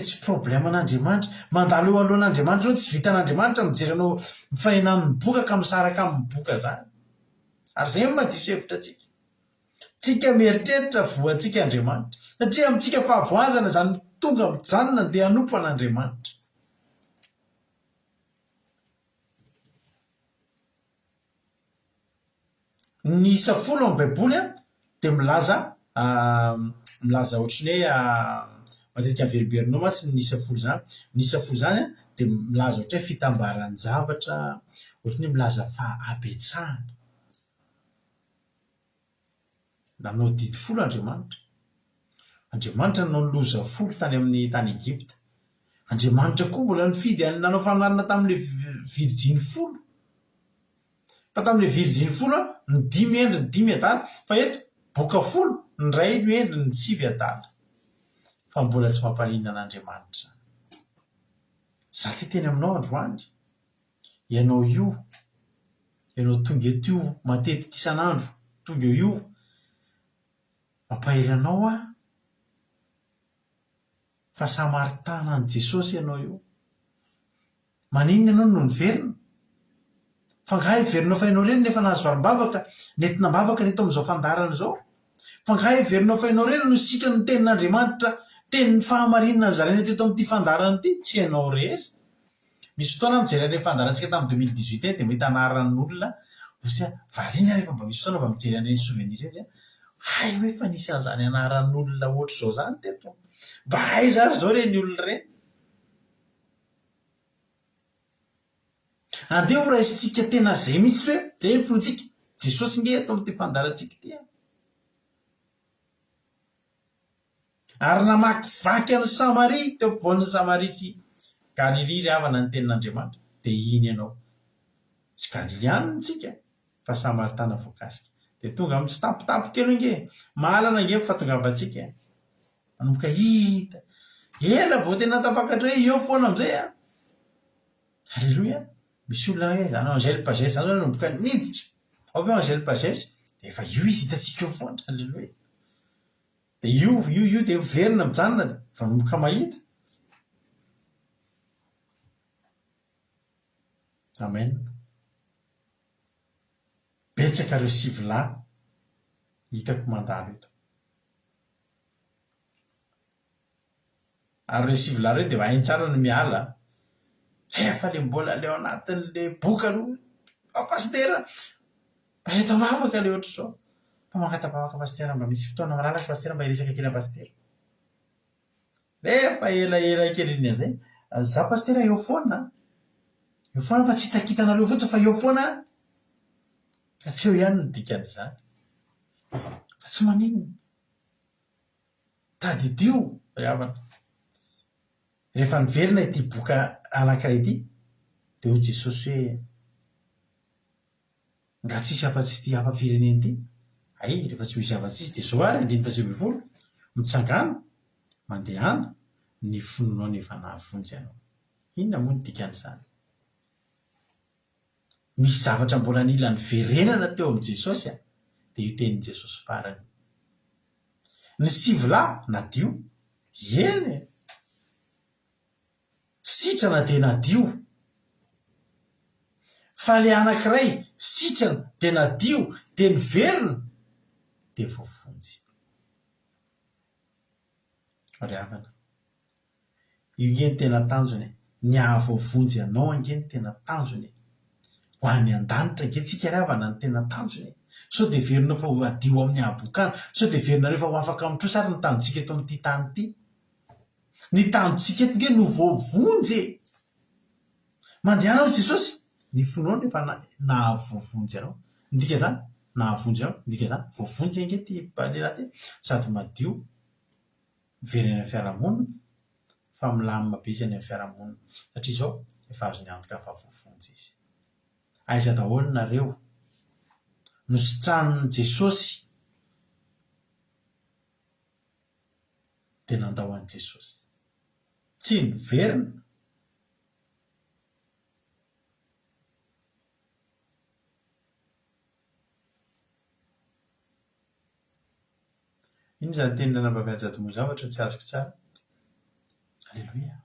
tsy problema an'Andriamanitra mandalo eo alohan'Andriamanitra ao tsy vitan'Andriamanitra mijeranao mifainany mibokaka misaraka amin'ny boka zany ary zay madiso hevitra tsika mieritreritra voantsika Andriamanitra satria amintsika fahavoazana zany tonga mijanona de hanompo an'Andriamanitra ny isa folo amin'ny baiboly de milaza ohatrany hoe matetika averiberinao masy ny isa folo zany ny isa folo zany de milaza ohatra hoe fitambarany zavatra ohatrany hoe milaza fa abetsahana nanao didy folo Andriamanitra nanao loza folo tany amin'ny tany Egypta Andriamanitra koa mbola nifidy nanao famarina tamin'le virjiny folo fa tamin'le virjiny folo ny 5 endry ny 5 adala fa eto boka folo ny ray no endry ny 5 adala fa mbola tsy mampaninana an'Andriamanitra za teny aminao androany ianao tonga eto matetika isan'andro tonga io mampahery anao fa Samaritana an' Jesosy ianao io maninona ianao no niverina fa ngaha iverinao fa ianao reny nefa nahazoarim-bavaka netina mbavaka teto amin'izao fandarana zao fa ngaha iverinao fa ianao reny no sitra ny tenin'Andriamanitra tenin'ny fahamarinana ny zarena teto amin'ity fandarana ity tsy ianao rery misy fotoana mijery fandarantsika tamin'ny 2018 de mety anaran'olona variana rehefa mba misy fotoana mba mijery an'ireny souvenir reny hay hoe fa nisy an'izany anaran'olona ohatr' zao zany teto mba hay zary zao reny olona reny andeo raisitsika tena zay mihitsy hoe zay ny fontsika Jesosy nge ato amin'ity fandarantsika ity ary namakivaky an'ny Samaria teo ampovoan'ny Samaria sy Galily ry havana ny tenin'Andriamanitra de iny ianao tsy Galilianina tsika fahasamaritana voakasika dia tonga amin'ny tsy tampotampo kely inge mahalana inge fahatongavantsika manomboka hita ela vao tena tapakatra hoe eo foana am'izay a alleloia misy olona anay zany angèle pagès zany zany nomboka niditra ao aveo angèle pagès dia efa io izy hitatsika eo foana alleloia dia io dia verina mijanona fa nomboka mahita amen betsaka reo sivolahy hitako mandalo eto ary reo sivolahy reo dia hainy tsara no miala rehefa le mbola leo anatin'le boka aloha pastera mba eto mavaka le ohatra zao fa mangatapavaka pastera mba misy fotoana malalaky pastera mba hiresaka kely pastera rehefa elaela kely iny an'izay za pastera eo foana fa tsy hitakitanareo fotsiny fa eo foana ka tsy eo ihany no dikan'izany fa tsy maninona tadidio ravana rehefa niverina ity boka anankiray ity dia ho Jesosy hoe nga tsisy afa-tsy ty afa-fireneny ity ay rehefa tsy misy afa-tsisy dia zao ary 120 mitsangana mandehana ny fononao ny efa nahavonjy anao inona moa ny dikan'izany misy zavatra mbola nila ny verenana teo amin'i Jesosy a dia io tenin'i Jesosy farany ny sivolahy nadio eny sitrana dia nadio fa le anankiray sitrana dia nadio dia niverina dia voavonjy ry havana io ngeny tena tanjony ny ahavoavonjy anao angeny tena tanjony ho an'ny an-danitra nge tsika ry havana ny tena tanjony sao dia verina fa ho adio amin'ny ahabokana sao dia verina rehefa ho afaka mitro sara ny tanjontsika eto amin'ity tany ity ny tanjontsika eto nge no voavonjy mandehana ao Jesosy ny fonao nefa nahavoavonjy anao ndika zany nahavonjy anao ndika zany voavonjy nge ty balela ty sady madio verena amin'ny fiarahamonina fa milamina be izy any amin'ny fiarahamonina satria zao efa azo ny antoka fa voavonjy izy aiza daholo nareo no sitranin'i Jesosy dia nandao an'i Jesosy tsy niverina iny zany tenina nampaviajady moa zavatra tsy azoko tsara alleloia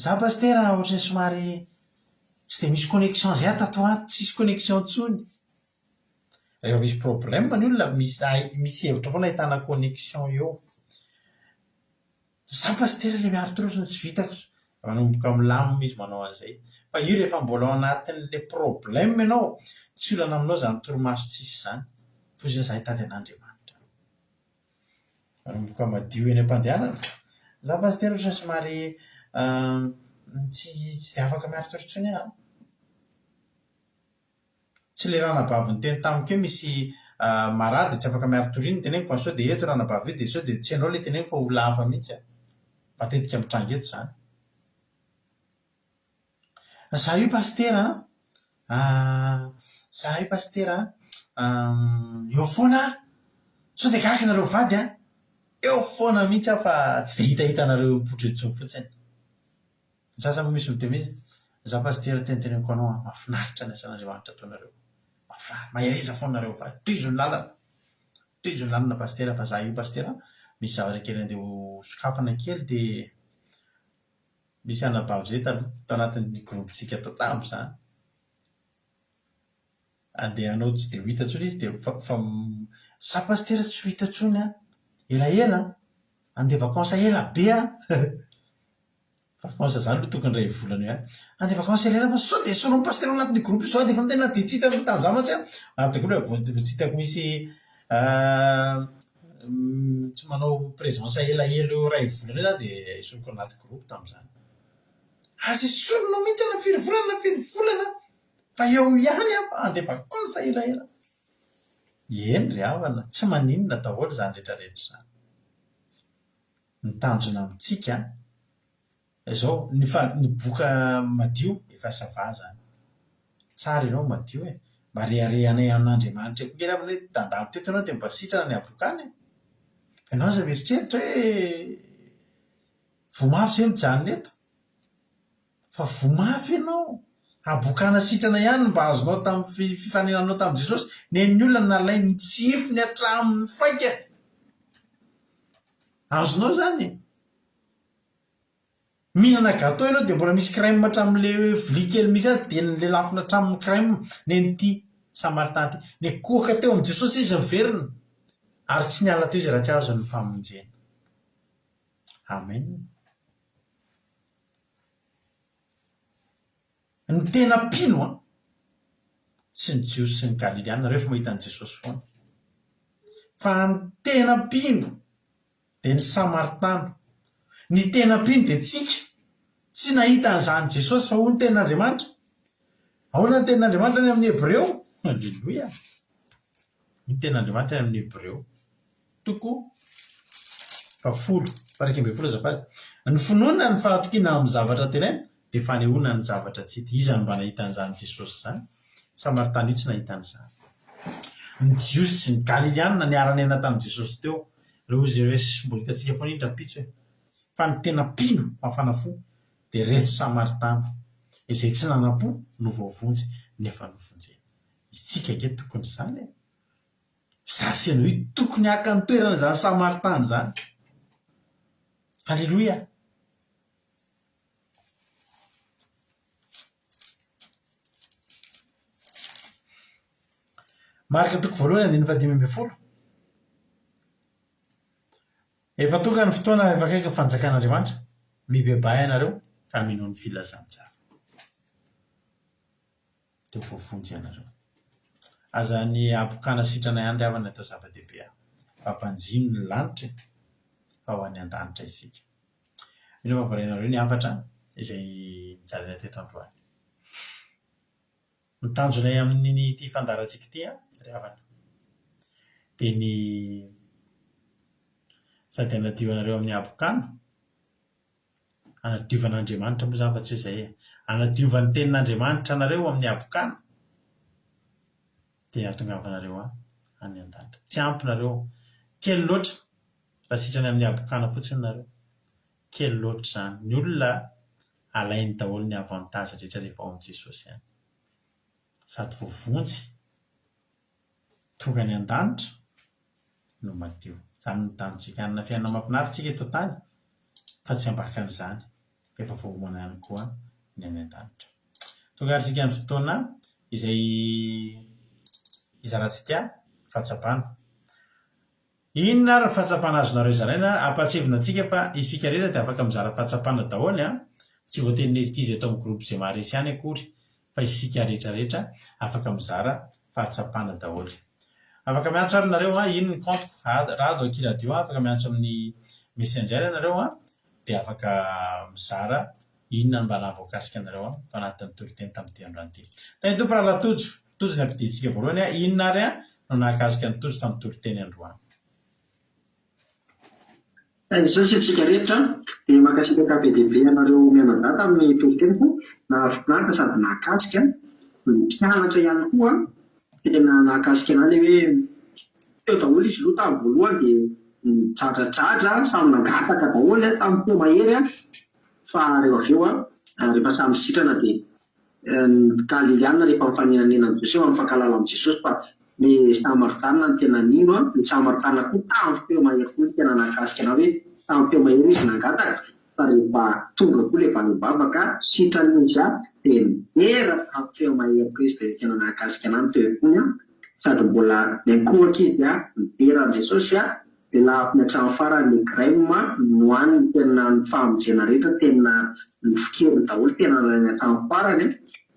za pastera ohatrany somary tsy dia misy connexion zay tato ato tsisy connexion ntsony rehefa misy problème ny olona misy hevitra foana ahitana connexion eo za pastera le miaritrotry ny tsy vitako manomboka milamina izy manao an'izay fa io rehefa mbola ao anatin'le problème ianao tsy olana aminao zany toromaso tsisy zany foziny za hitady an'Andriamanitra manomboka madio eny am-pandehanana za pastera ohatrany somary tsy dia afaka miaritrotry ntsony aho tsy le ranabavy ny teny tamiko eo misy marary dia tsy afaka miaritoriny ny teneniko fa sao dia eto ranabavy io dia sao dia tsy anao le teneniko fa ho lafa mihitsy a matetika mitranga eto zany za io pastera eo foana sao dia gaga nareo vady a eo foana mihitsy aho fa tsy dia hitahita nareo mipotretsony fotsiny sasa moa misy miteny izy za pastera teniteneniko anao a mahafinaritra ny asan'Andriamanitra ataonareo mahireza foana nareo vady toizo ny lalana pastera fa za io pastera misy zavatra kely andeha ho sokafana kely dia misy anabavy zay taloha tao anatin'ny groupetsika tao tam'izany andehanao tsy dia ho hita ntsony izy dia fa sa pastera tsy ho hita ntsony a elaela andeha vakansa ela be a vakansa zany aloha tokony ray volana io andeha vakansa elaela fa sao dia sonao pastera anatin'ny groupe sao dia efa mitena dia tsy hitako tamin'izany mantsy a anaty groupe voatsy hitako misy tsy manao présence elaela eo ray volana io zany dia isonoko anaty groupe tamin'izany aza sononao mihitsy ana firy volana fa eo ihany a fa andeha vakansa elaela eny ry havana tsy maninona daholo zany rehetrarehetra zany nitanjona amintsika izao ny boka madio efa sava zany sary ianao madio e mba reharehanay amin'Andriamanitra ko ngera hoe dandalo teto ianao dia mba sitrana ny abokany ianao za mieritreritra hoe vomafy zay mijanona eto fa vomafy ianao abokana sitrana ihany mba azonao tamin'ny fifanenanao tamin'i Jesosy nen'ny olona nalay mitsifony hatramin'ny faika azonao zany mihinana gâteau ianao dia mbola misy crème hatramin'le vilia kely misy azy dia nylelafina hatramin'ny crème nen'ity Samaritain ity nikohaka teo amin'i Jesosy izy miverina ary tsy niala teo izy raha tsy azo ny famonjena. Amen. Ny tena mpino tsy ny Jiosy sy ny Galiliana rehefa mahita an'i Jesosy foana fa ny tena mpino dia ny Samaritana. Ny tena mpino dia tsika tsy nahita an'izany Jesosy fa hoy ny ten'Andriamanitra. Ahoana ny ten'Andriamanitra ny amin'ny Hebreo? Alleloia. Ny ten'Andriamanitra ny amin'ny Hebreo toko 10:12 azafady. Ny finoana ny fahatokiana amin'ny zavatra tenaina dia fanehoana ny zavatra tsy hita. Iza no mba nahita an'izany Jesosy zany? Samaritana io tsy nahita an'izany. Ny Jiosy sy ny Galiliana niara-niaina tamin'i Jesosy teo. Reo izy hoe mbola hitantsika foana indra pitso hoe fa ny tena mpino mafana fo dia reto Samaritana izay tsy nanam-po no voavonjy nefa novonjena. Isika ke tokony izany zasena hoe tokony haka ny toerana izany Samaritana zany. Halleloia. Marika toko 1:15. Efa tonga ny fotoana efa akaiky fanjakan'Andriamanitra. Mibebay ianareo ka mino ny filazantsara. Teo voavonjy ianareo. Aza ny abokana sitrana ihany avana atao zava-dehibe. Fampanjiny ny lanitra fa ho any an-danitra isika. Mino vavarainareo ny hafatra izay nijarena teto androany. Ny tanjonay amin'ny ity fandarantsika ity ry havana dia ny sady hanadio anareo amin'ny abokana anadiovan'Andriamanitra moa zany fa tsy hoe izay anadiovan'ny tenin'Andriamanitra anareo amin'ny abokana dia ahatongavanareo any an-danitra. Tsy ampinareo kely loatra raha sitrany amin'ny abokana fotsiny nareo. Kely loatra zany. Ny olona alainy daholo ny avantazy rehetra rehefa ao amin'i Jesosy ihany. Sady voavonjy tonga ny an-danitra no madio. Izany ny tanjontsika hanana fiainana mahafinaritra tsika eto tany fa tsy ambaka an'izany efa voahomana ihany koa ny any an-danitra. Tonga aritsika ny fotoana izay izarantsika fahatsapana. Inona ary fahatsapana azonareo zaraina? Ampatsevina antsika fa isika rehetra dia afaka mizara fahatsapana daholo tsy voatery ny ekizy eto amin'ny groupe izay maharesy ihany akory fa isika rehetrarehetra afaka mizara fahatsapana daholo. Afaka miantso ary nareo ino ny compte rado aky radio afaka miantso amin'ny messenger ianareo dia afaka mizara inona mba nahavoakasika anareo fa anatin'ny toriteny tamin'ity androany ity. Tany tompo raha latojo tojo ny ampidintsika voalohany inona ary no nahakasika ny tojo tamin'ny toriteny androany. Jesosy isika rehetra dia makasika KPDB ianareo mianadata amin'ny toriteniko na finaritra sady nahakasika ny mpianatra ihany koa tena nahakasika anazy hoe teo daholo izy loha tamin'ny voalohany dia mitradratratra samy nangataka daholo tamin'ny teo mahery fa reo aveo rehefa samy sitrana dia ny Galiliana rehefa mifaninanena amin'ny Jesosy mifankalala amin'ny Jesosy fa ny Samaritana ny tena nino ny Samaritana koa tamin'ny teo mahery koa tena nahakasika ana hoe tamin'ny teo mahery izy nangataka fa rehefa tonga koa ilay valom-bavaka sitrana izy dia nera tamin'ny teo mahery koa izy dia tena nahakasika anany teo koa sady mbola niankohaka izy nideran'i Jesosy dia lafiny hatramin'ny farany ny graine nohaniny tena ny famonjena rehetra tena ny fikeriny daholo tena ny hatramin'ny farany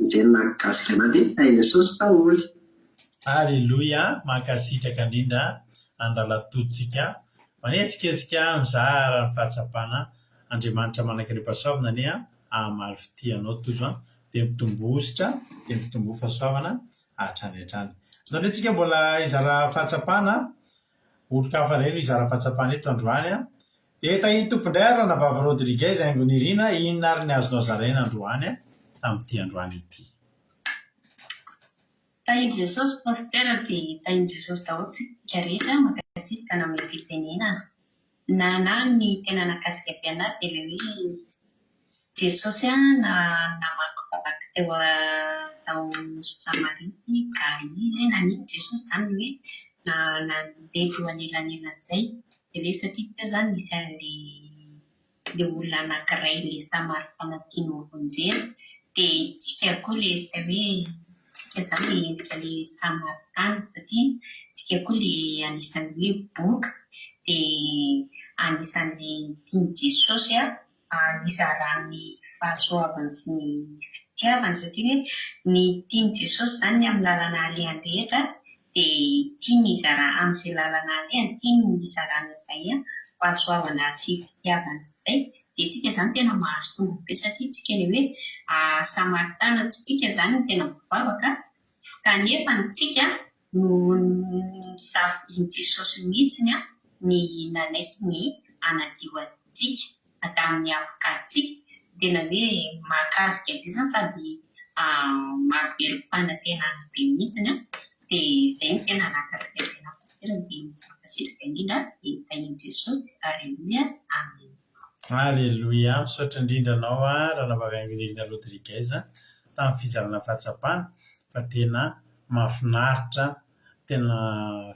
izay nahakasika anazy dia Jesosy daholo. Alleluia. Mankasitraka indrindra andralatoditsika manetsiketsika mizara ny fahatsapana Andriamanitra manankareo pasoavana ny amaly fitianao tojo dia mitombositra dia mitombo fahasoavana hatrany hatrany. Nandretsika mbola izara fahatsapana olo-kafa ireny izara fahatsapana eto androany dia tahiny tompondray ary Ranabavy Rodriguez haingon'irina inona ary ny azonao zaraina androany tamin'ity androany ity. tahiny Jesosy pasitera dia tahiny Jesosy daholo tsika rehetra makasirika na amin'ny fitenenana. Na ny tena nakasika be anahy dia ilay hoe Jesosy namakivaky tao Samarisy Galily nanino Jesosy izany hoe nandeha teo anelanelana izay. Dia ilay satria teo izany misy ilay olona anankiray ilay Samaritana tiany vonjena. Dia tsika koa ilay hoe tsika izany ilay endrika ilay Samaritana satria tsika koa ilay anisan'ny hoe boka. Dia anisan'ny tiany Jesosy izarany fahasoavany sy ny fitiavany satria hoe ny tiany Jesosy izany ny amin'ny lalana alehany rehetra dia tiany izara amin'izay lalana alehany tiany izarana izay fahasoavana sy fitiavany izay. Dia tsika izany tena mahazo tombony be satria tsika ilay hoe Samaritana tsy tsika izany no tena mivavaka kanefa ny tsika no safidiany Jesosy mihitsiny ny nanaiky ny anadio antsika tamin'ny apokajika. Tena hoe mahakasika be izany sady mahavelo-panantenana be mihitsiny dia izay no tena nakasika be napasitera dia makasirika indrindra dia tahiny Jesosy. Aleluia, amen. Aleluia, misaotra indrindra anao raha navavain'Irina Rodriguez tamin'ny fizarana fahatsapana fa tena mahafinaritra, tena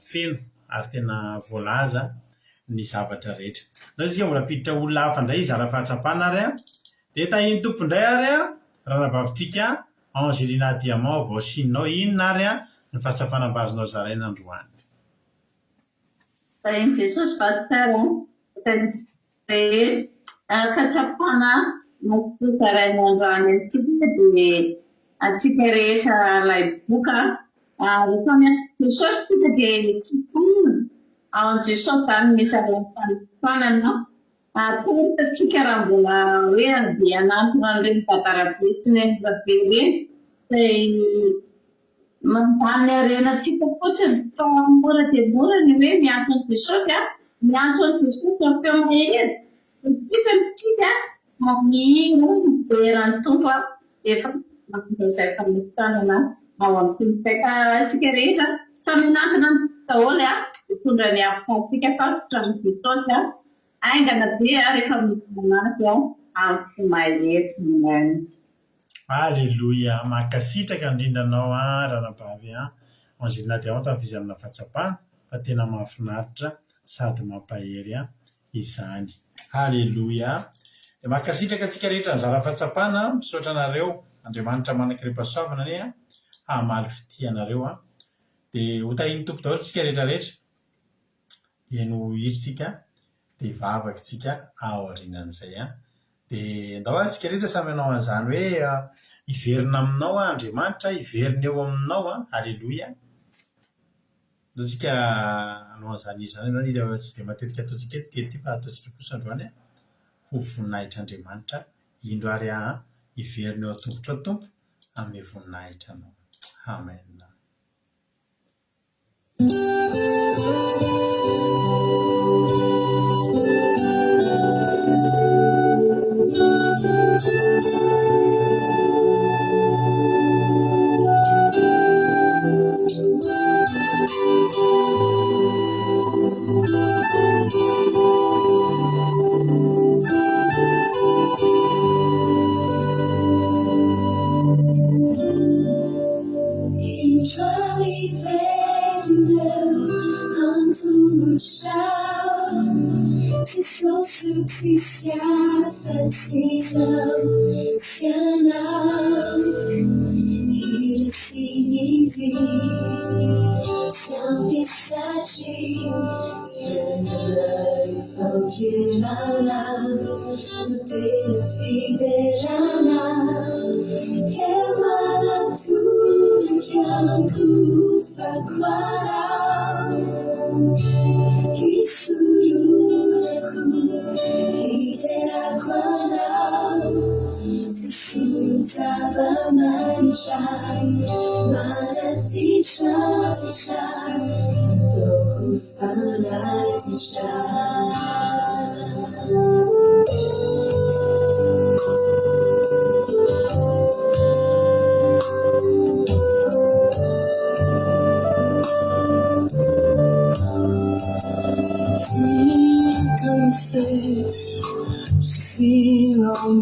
feno ary tena voalaza ny zavatra rehetra. Ndao isika mbola piditra olona hafa indray izara fahatsapana ary dia tahiny tompondray ary raha navavintsika Angelina Diamant Vaosinao inona ary ny fahatsapana mba azonao zaraina androany. Tahiny Jesosy pasitera fahatsapana zaraina androany antsika dia atsika rehetra ilay boka rehefa mianatra Jesosy tsika dia tsy fonona ao an Jesosy izany misy fanana atorita tsika raha mbola hoe andeha hanantona an'ireny tantara-be sy ny endrika be ireny dia mandany harenantsika fotsiny fa mora dia mora ny hoe miantona Jesosy miantona Jesosy amin'ny feo mahery tsika mitsika amin'ny beran'ny tompo efa izay famotanana ao amin'ny saika tsika rehetra samy manantona daholo mitondra ny afokatsika fa ny Jesosy aingana be rehefa manaraka amin'ny mahery. Aleluia, mankasitraka indrindra anao ranabavy Angelina Diamant tamin'ny fizarana fahatsapana fa tena mahafinaritra sady mampahery izany. Aleluia. Dia mankasitraka antsika rehetra ny zara fahatsapana misaotra anareo. Andriamanitra manan-kerim-pahasoavana anie hamaly fitianareo dia ho tahiny tompo daholo tsika rehetrarehetra dia no hiditsika dia hivavaka tsika ao aorianan'izay dia andao tsika rehetra samy hanao an'izany hoe hiverina aminao Andriamanitra, hiverina eo aminao aleluia. Ndao tsika hanao an'izany izany ianao ilay tsy dia matetika ataontsika eto fa ataontsika kosa androany ho voninahitra Andriamanitra indro ary hiverina eo an-tongotra tompo amin'ny voninahitra anao. Amen.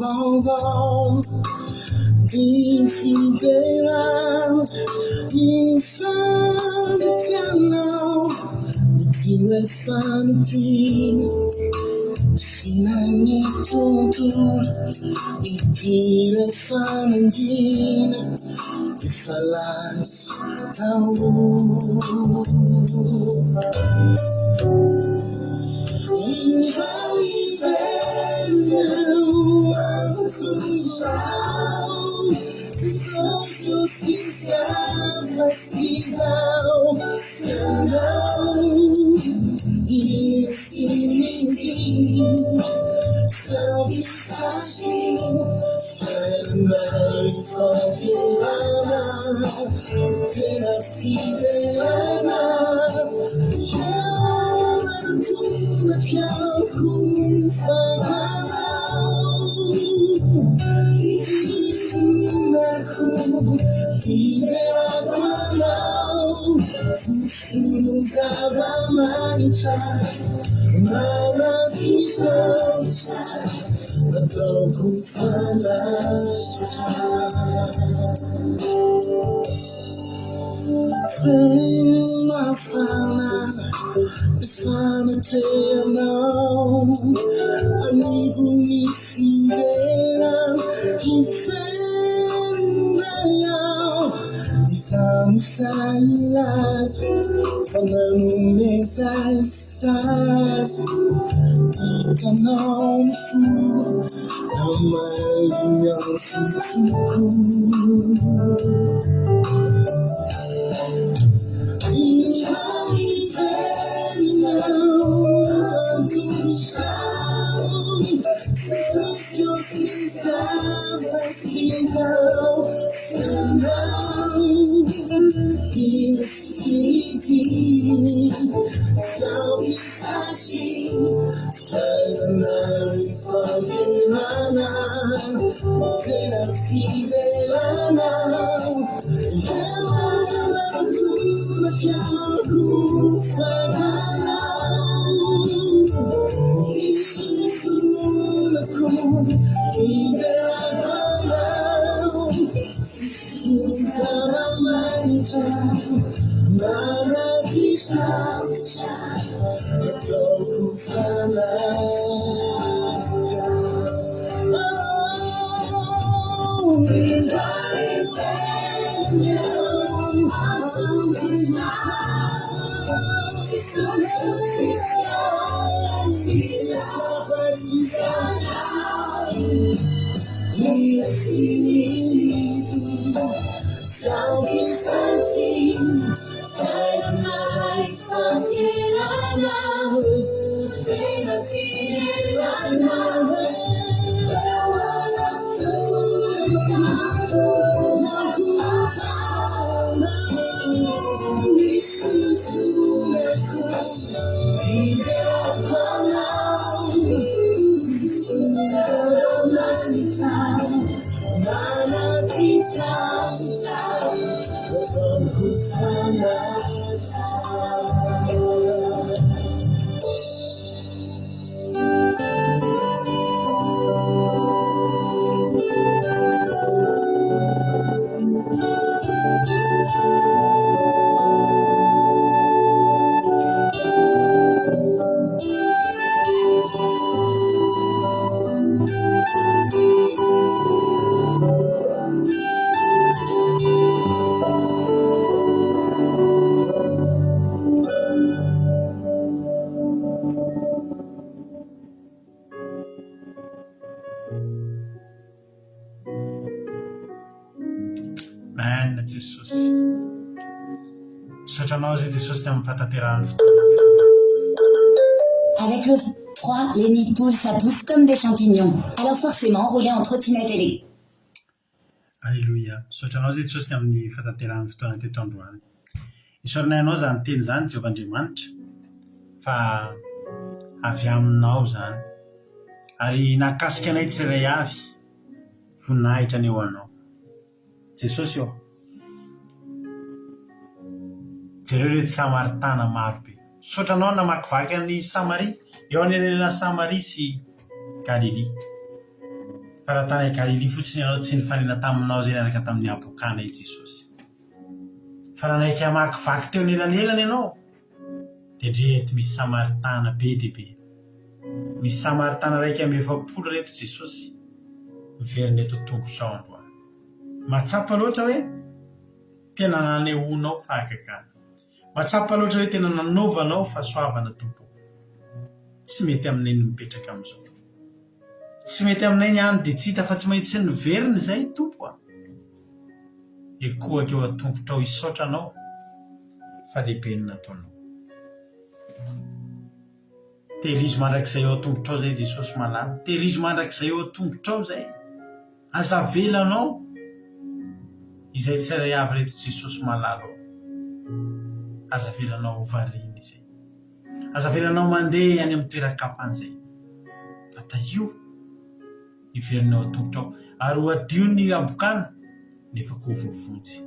vaovao ty fidera misandratianao mitire fanopy sinany tontolo mitire fanangina ifalasy tao Anivuni fidera inferno Isang sailas Pananumesay sas Itanong fu Namalimang sutuku Isang inferno Avec le froid, les nids de poules, ça pousse comme des champignons. Alors forcément, rouler en trottinette électrique. Alléluia. Sotranao zay Jesosy ny amin'ny fataterahany fotoana teto androany. Isaoranay zany teny zany Jehovahandriamanitra fa avy aminao zany ary nakasika anay tsiray avy voninahitra ny eo anao. Jesosy eo. Jereo reto Samaritana marobe. Sotranao namakivaky an'ny Samaria, eo an'ireny Samaria sy Galily. fa raha tany Galily fotsiny ianao tsy nifanena taminao zay niaraka tamin'ny abokana i Jesosy. Fa raha naika hamakivaky teo nelanelany ianao dia reto misy samaritana be dia be. Misy samaritana raiky amby 70 reto Jesosy miverina eto tongotrao androany. Matsapa loatra hoe tena nanehoanao fahagagana. Matsapa loatra hoe tena nanovanao fahasoavana tompo. Tsy mety aminay ny mipetraka amin'izao. Tsy mety aminay ny any dia tsy hita fa tsy maintsy niverina izay tompo. Ekohaka eo an-tongotrao hisaotranao fa lehibe ny nataonao. Tehirizo mandrakizay eo an-tongotrao zay Jesosy malala. Tehirizo mandrakizay eo an-tongotrao zay. Azavelanao izay tsirairay avy reto Jesosy malala. Azavelanao variana izay. Azavelanao mandeha any amin'ny toeran-kapana izay. Fata io iverinao an-tongotrao ary ho adio ny abokana nefa koa vovonjy.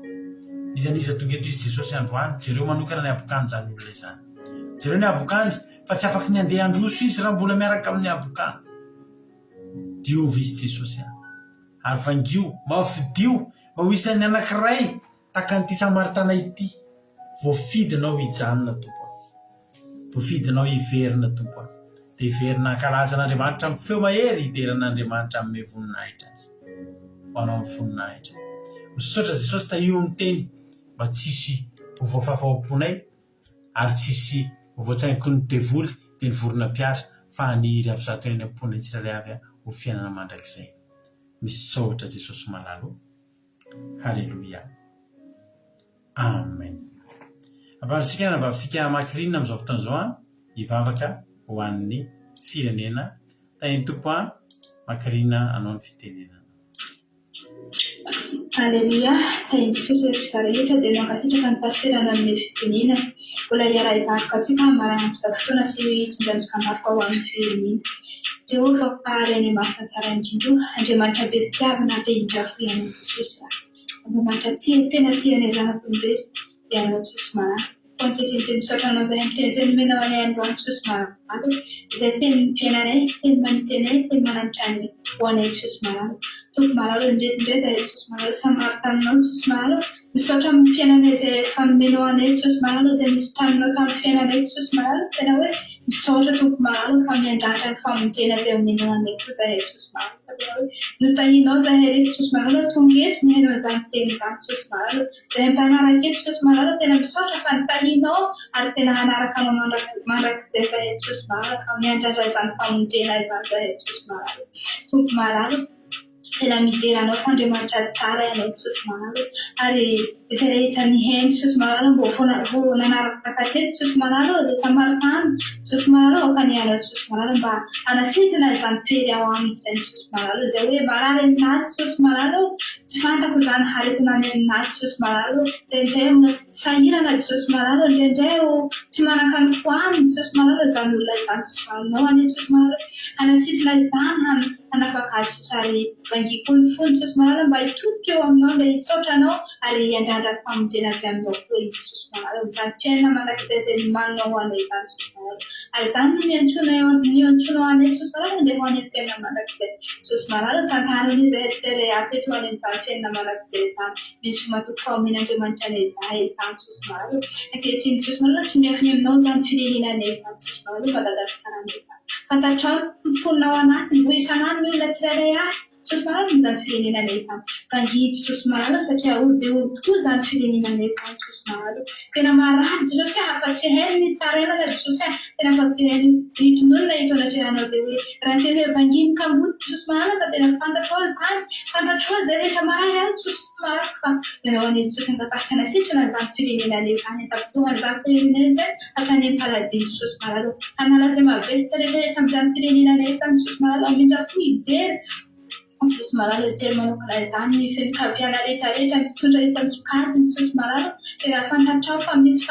Isan'iza tonga eto izy Jesosy androany, jereo manokana ny abokany zany olona izany. Jereo ny abokany fa tsy afaka ny andeha androso izy raha mbola miaraka amin'ny abokany. Diovy izy Jesosy ary vangio, mafidio, mba ho isan'ny anankiray taka an'ity samaritana ity. Voafidinao hijanona tompo. Voafidinao hiverina tompo. Dia hiverina hankalazan'Andriamanitra amin'ny feo mahery hideran'Andriamanitra amin'ny voninahitra azy. Ho anao amin'ny voninahitra. Misaotra Jesosy tahio ny teny mba tsisy ho voafafahoponay ary tsisy ho voatsainiko ny devoly dia ny vorona piasa fa haniry avy zato eny am-ponay tsirairay avy ho fiainana mandrakizay. Misaotra Jesosy malalo. Halleluia. Amen. Ampanosika nabavitsika makirina amin'izao fotoan'izao hivavaka ho an'ny firenena. Tany tompo makirina anao ny fitenenana. Halleluia. Tany Jesosy rehetra rehetra dia mankasitraka ny pasterana amin'ny fitenenana. Mbola iara-hivavaka antsika maragnantsika fotoana sy tondraantsika mafy ao amin'ny firenena. Jehova pary any masina tsara indrindro, Andriamanitra be fitiavana be hindrafo ianao Jesosy. Andriamanitra tena tianay zanak'olombelona dia anao Jesosy marary. Ankehitriny misaotra anao izay amin'ny teny izay nomenao anay androany Jesosy marary. Izay teny fiainanay, teny manitsy anay, teny mananitra anay ho anay Jesosy marary. Tompo marary indreindray Jesosy marary samaritana Jesoss marary. Misaotra amin'ny fiainanay izay efa nomenao anay Jesosy marary, izay misy tanonao tamin'ny fiainanay Jesosy marary. Tena hoe misaotra tompo marary fa miandratra ny famonjena izay omenao anay koa zahay Jesosy marary. Notahinao zahay rehetra Jesosy marary tonga eto ny hainao izany teny izany Jesosy marary. Izay mpanaraka eto Jesosy marary tena misaotra fa notahinao ary tena hanaraka anao mandrakizay zahay Jesosy marary fa miandratra izany famonjena izany zahay Jesosy marary. Tompo marary tena mideranao fa Andriamanitra tsara ianao Jesosy marary ary izay rehetra ny hainy Jesosy marary mbo vo nanaraka kateto Jesosy marary dia samaritana Jesosy marary ao ka ny anao Jesosy marary mba anasitrana izany fery ao aminy izay Jesosy marary izay hoe marary aminazy Jesosy marary tsy fantako izany haretina any aminazy Jesosy marary indraindray sahirana Jesosy marary indraindray tsy manan-kanoko aminy Jesosy marary izany olona izany Jesosy marary nao any Jesosy marary anasitrana izany hanafaka Jesosy ary vangiko ny fony Jesosy marary mba hitodika eo aminao mba hisaotra anao ary hiandrandra famonjena avy aminao koa izy Jesosy marary izany fiainana mandrakizay izay nomaninao ho anay izany Jesosy marary ary izany no niantsonao anay Jesosy marary andeha ho any amin'ny fiainana mandrakizay Jesosy marary tantarany izay tsirairay avy eto any amin'izany fiainana mandrakizay izany misy matoko faomen'Andriamanitra anay zahay izany Jesosy marary ankehitriny Jesosy marary tsy miafiny aminao izany firenena anay izany Jesosy marary Madagasikara anay izany fantatrao tomponao anatiny ho isan'any ny olona tsirairay avy Jesosy marary izany firenena anay izany kangidy Jesosy marary satria olo dia olo tokoa izany firenena anay izany Jesosy marary tena marary Jesosy afa tsy hainy ny tarenana Jesosy tena afa tsy hainy hiton'olona ito anatrehanao dia hoe raha tena evanginy kamboty Jesosy marary fa tena fantatrao izany fantatrao izay rehetra marary ary Jesosy marary fa tena ho anay Jesosy angatahaka nasitrana izany firenena anay izany an-tapotoana izany firenena izay hatrany am-paladiny Jesosy marary hanala izay mahavelatra rehetra amin'izany firenena anay izany Jesosy marary amindra fo hijery Jesosy marary hijery manokana izany ny fianakaviana rehetrarehetra mitondra isan'ny sokajiny Jesosy marary tena fantatrao fa misy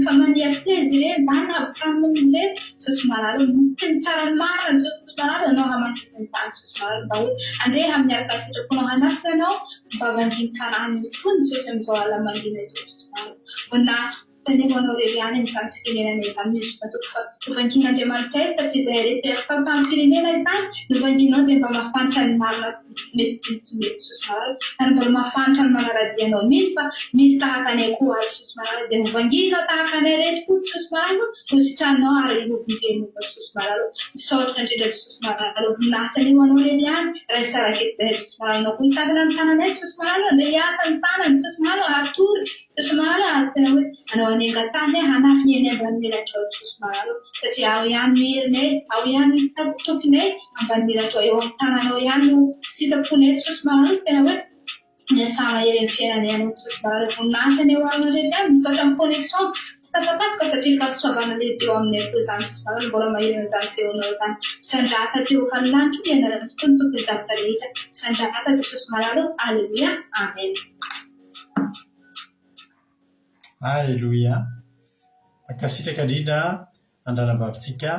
famania sezy ireny izany abokaniny ireny Jesosy marary misy tsy ny tsara ny marina Jesosy marary anao hamantsina izany Jesosy marary mba hoe andeha amin'ny araka sitraponao hanafika anao mba manginy tanàny fony Jesosy amin'izao ala mangina Jesosy marary voninahitra tenevano degli anni mi sa firenena nei anni tu vantina de maltese ti sei tanto firenena e tan tu vantina de ma fancia il mala smith and ma fancia il mala radiano mi sta cane qua smara de vantina ta cane red put smara tu sta no are lu bisogno smara so tanti del smara la tenevano degli anni resta che smara no punta grantana smara de ya sana smara artur smara ano nega tane hanaf ne bandira chot smara sati awian mirne awian tabtukne bandira choyo tana no yanu sita pune smara tenawe ne sama yere fiera ne anu smara punna ne wano de dan so tam connection sta patat ko sati ka so bana de omne ko zam smara bola mai ne zam fe ono zam sanjata ti o kallan ti ne na tuntu ke zaptarita sanjata ti smara alleluia amen. Alléluia. Akasitraka indrindra andranam-bavitsika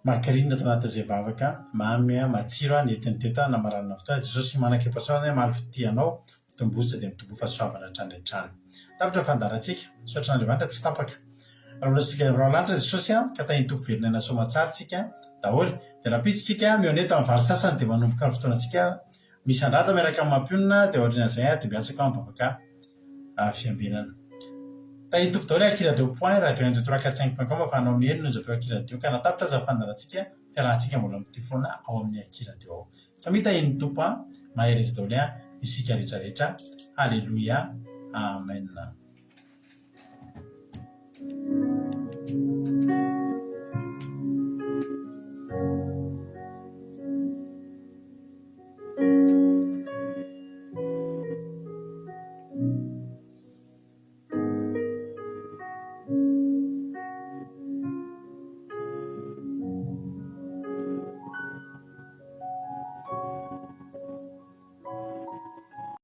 markarina tanaty izay vavaka mamy matsiro nentin'ny teta namaranana fotoana Jesosy manake-pasoavana maly fitianao mitombosa dia mitombo fahasoavana hatrany hatrany. Tapitra fandarantsika misaotra n'Andriamanitra tsy tapaka. Raha rao lanitra Jesosy ka tahiny tompo verenena soamantsara tsika daholo dia rapitsika mioneta amin'ny vary sasany dia manomboka ny fotoanantsika misy andrata miaraka amin'ny mampionina dia ohatran'izay dia miasaka amin'ny vavaka fiambinana. Tahiny tompo daholo akira-dio point radio indrotoraka 5.com afahanao miheriny no zaveo akira-dio ka natapitra aza fandarantsika fiarahantsika mbola amin'ity foana ao amin'ny akira-dio ao. Samy tahiny tompo mahery izy daholo isika rehetrarehetra. Alleluia. Amen.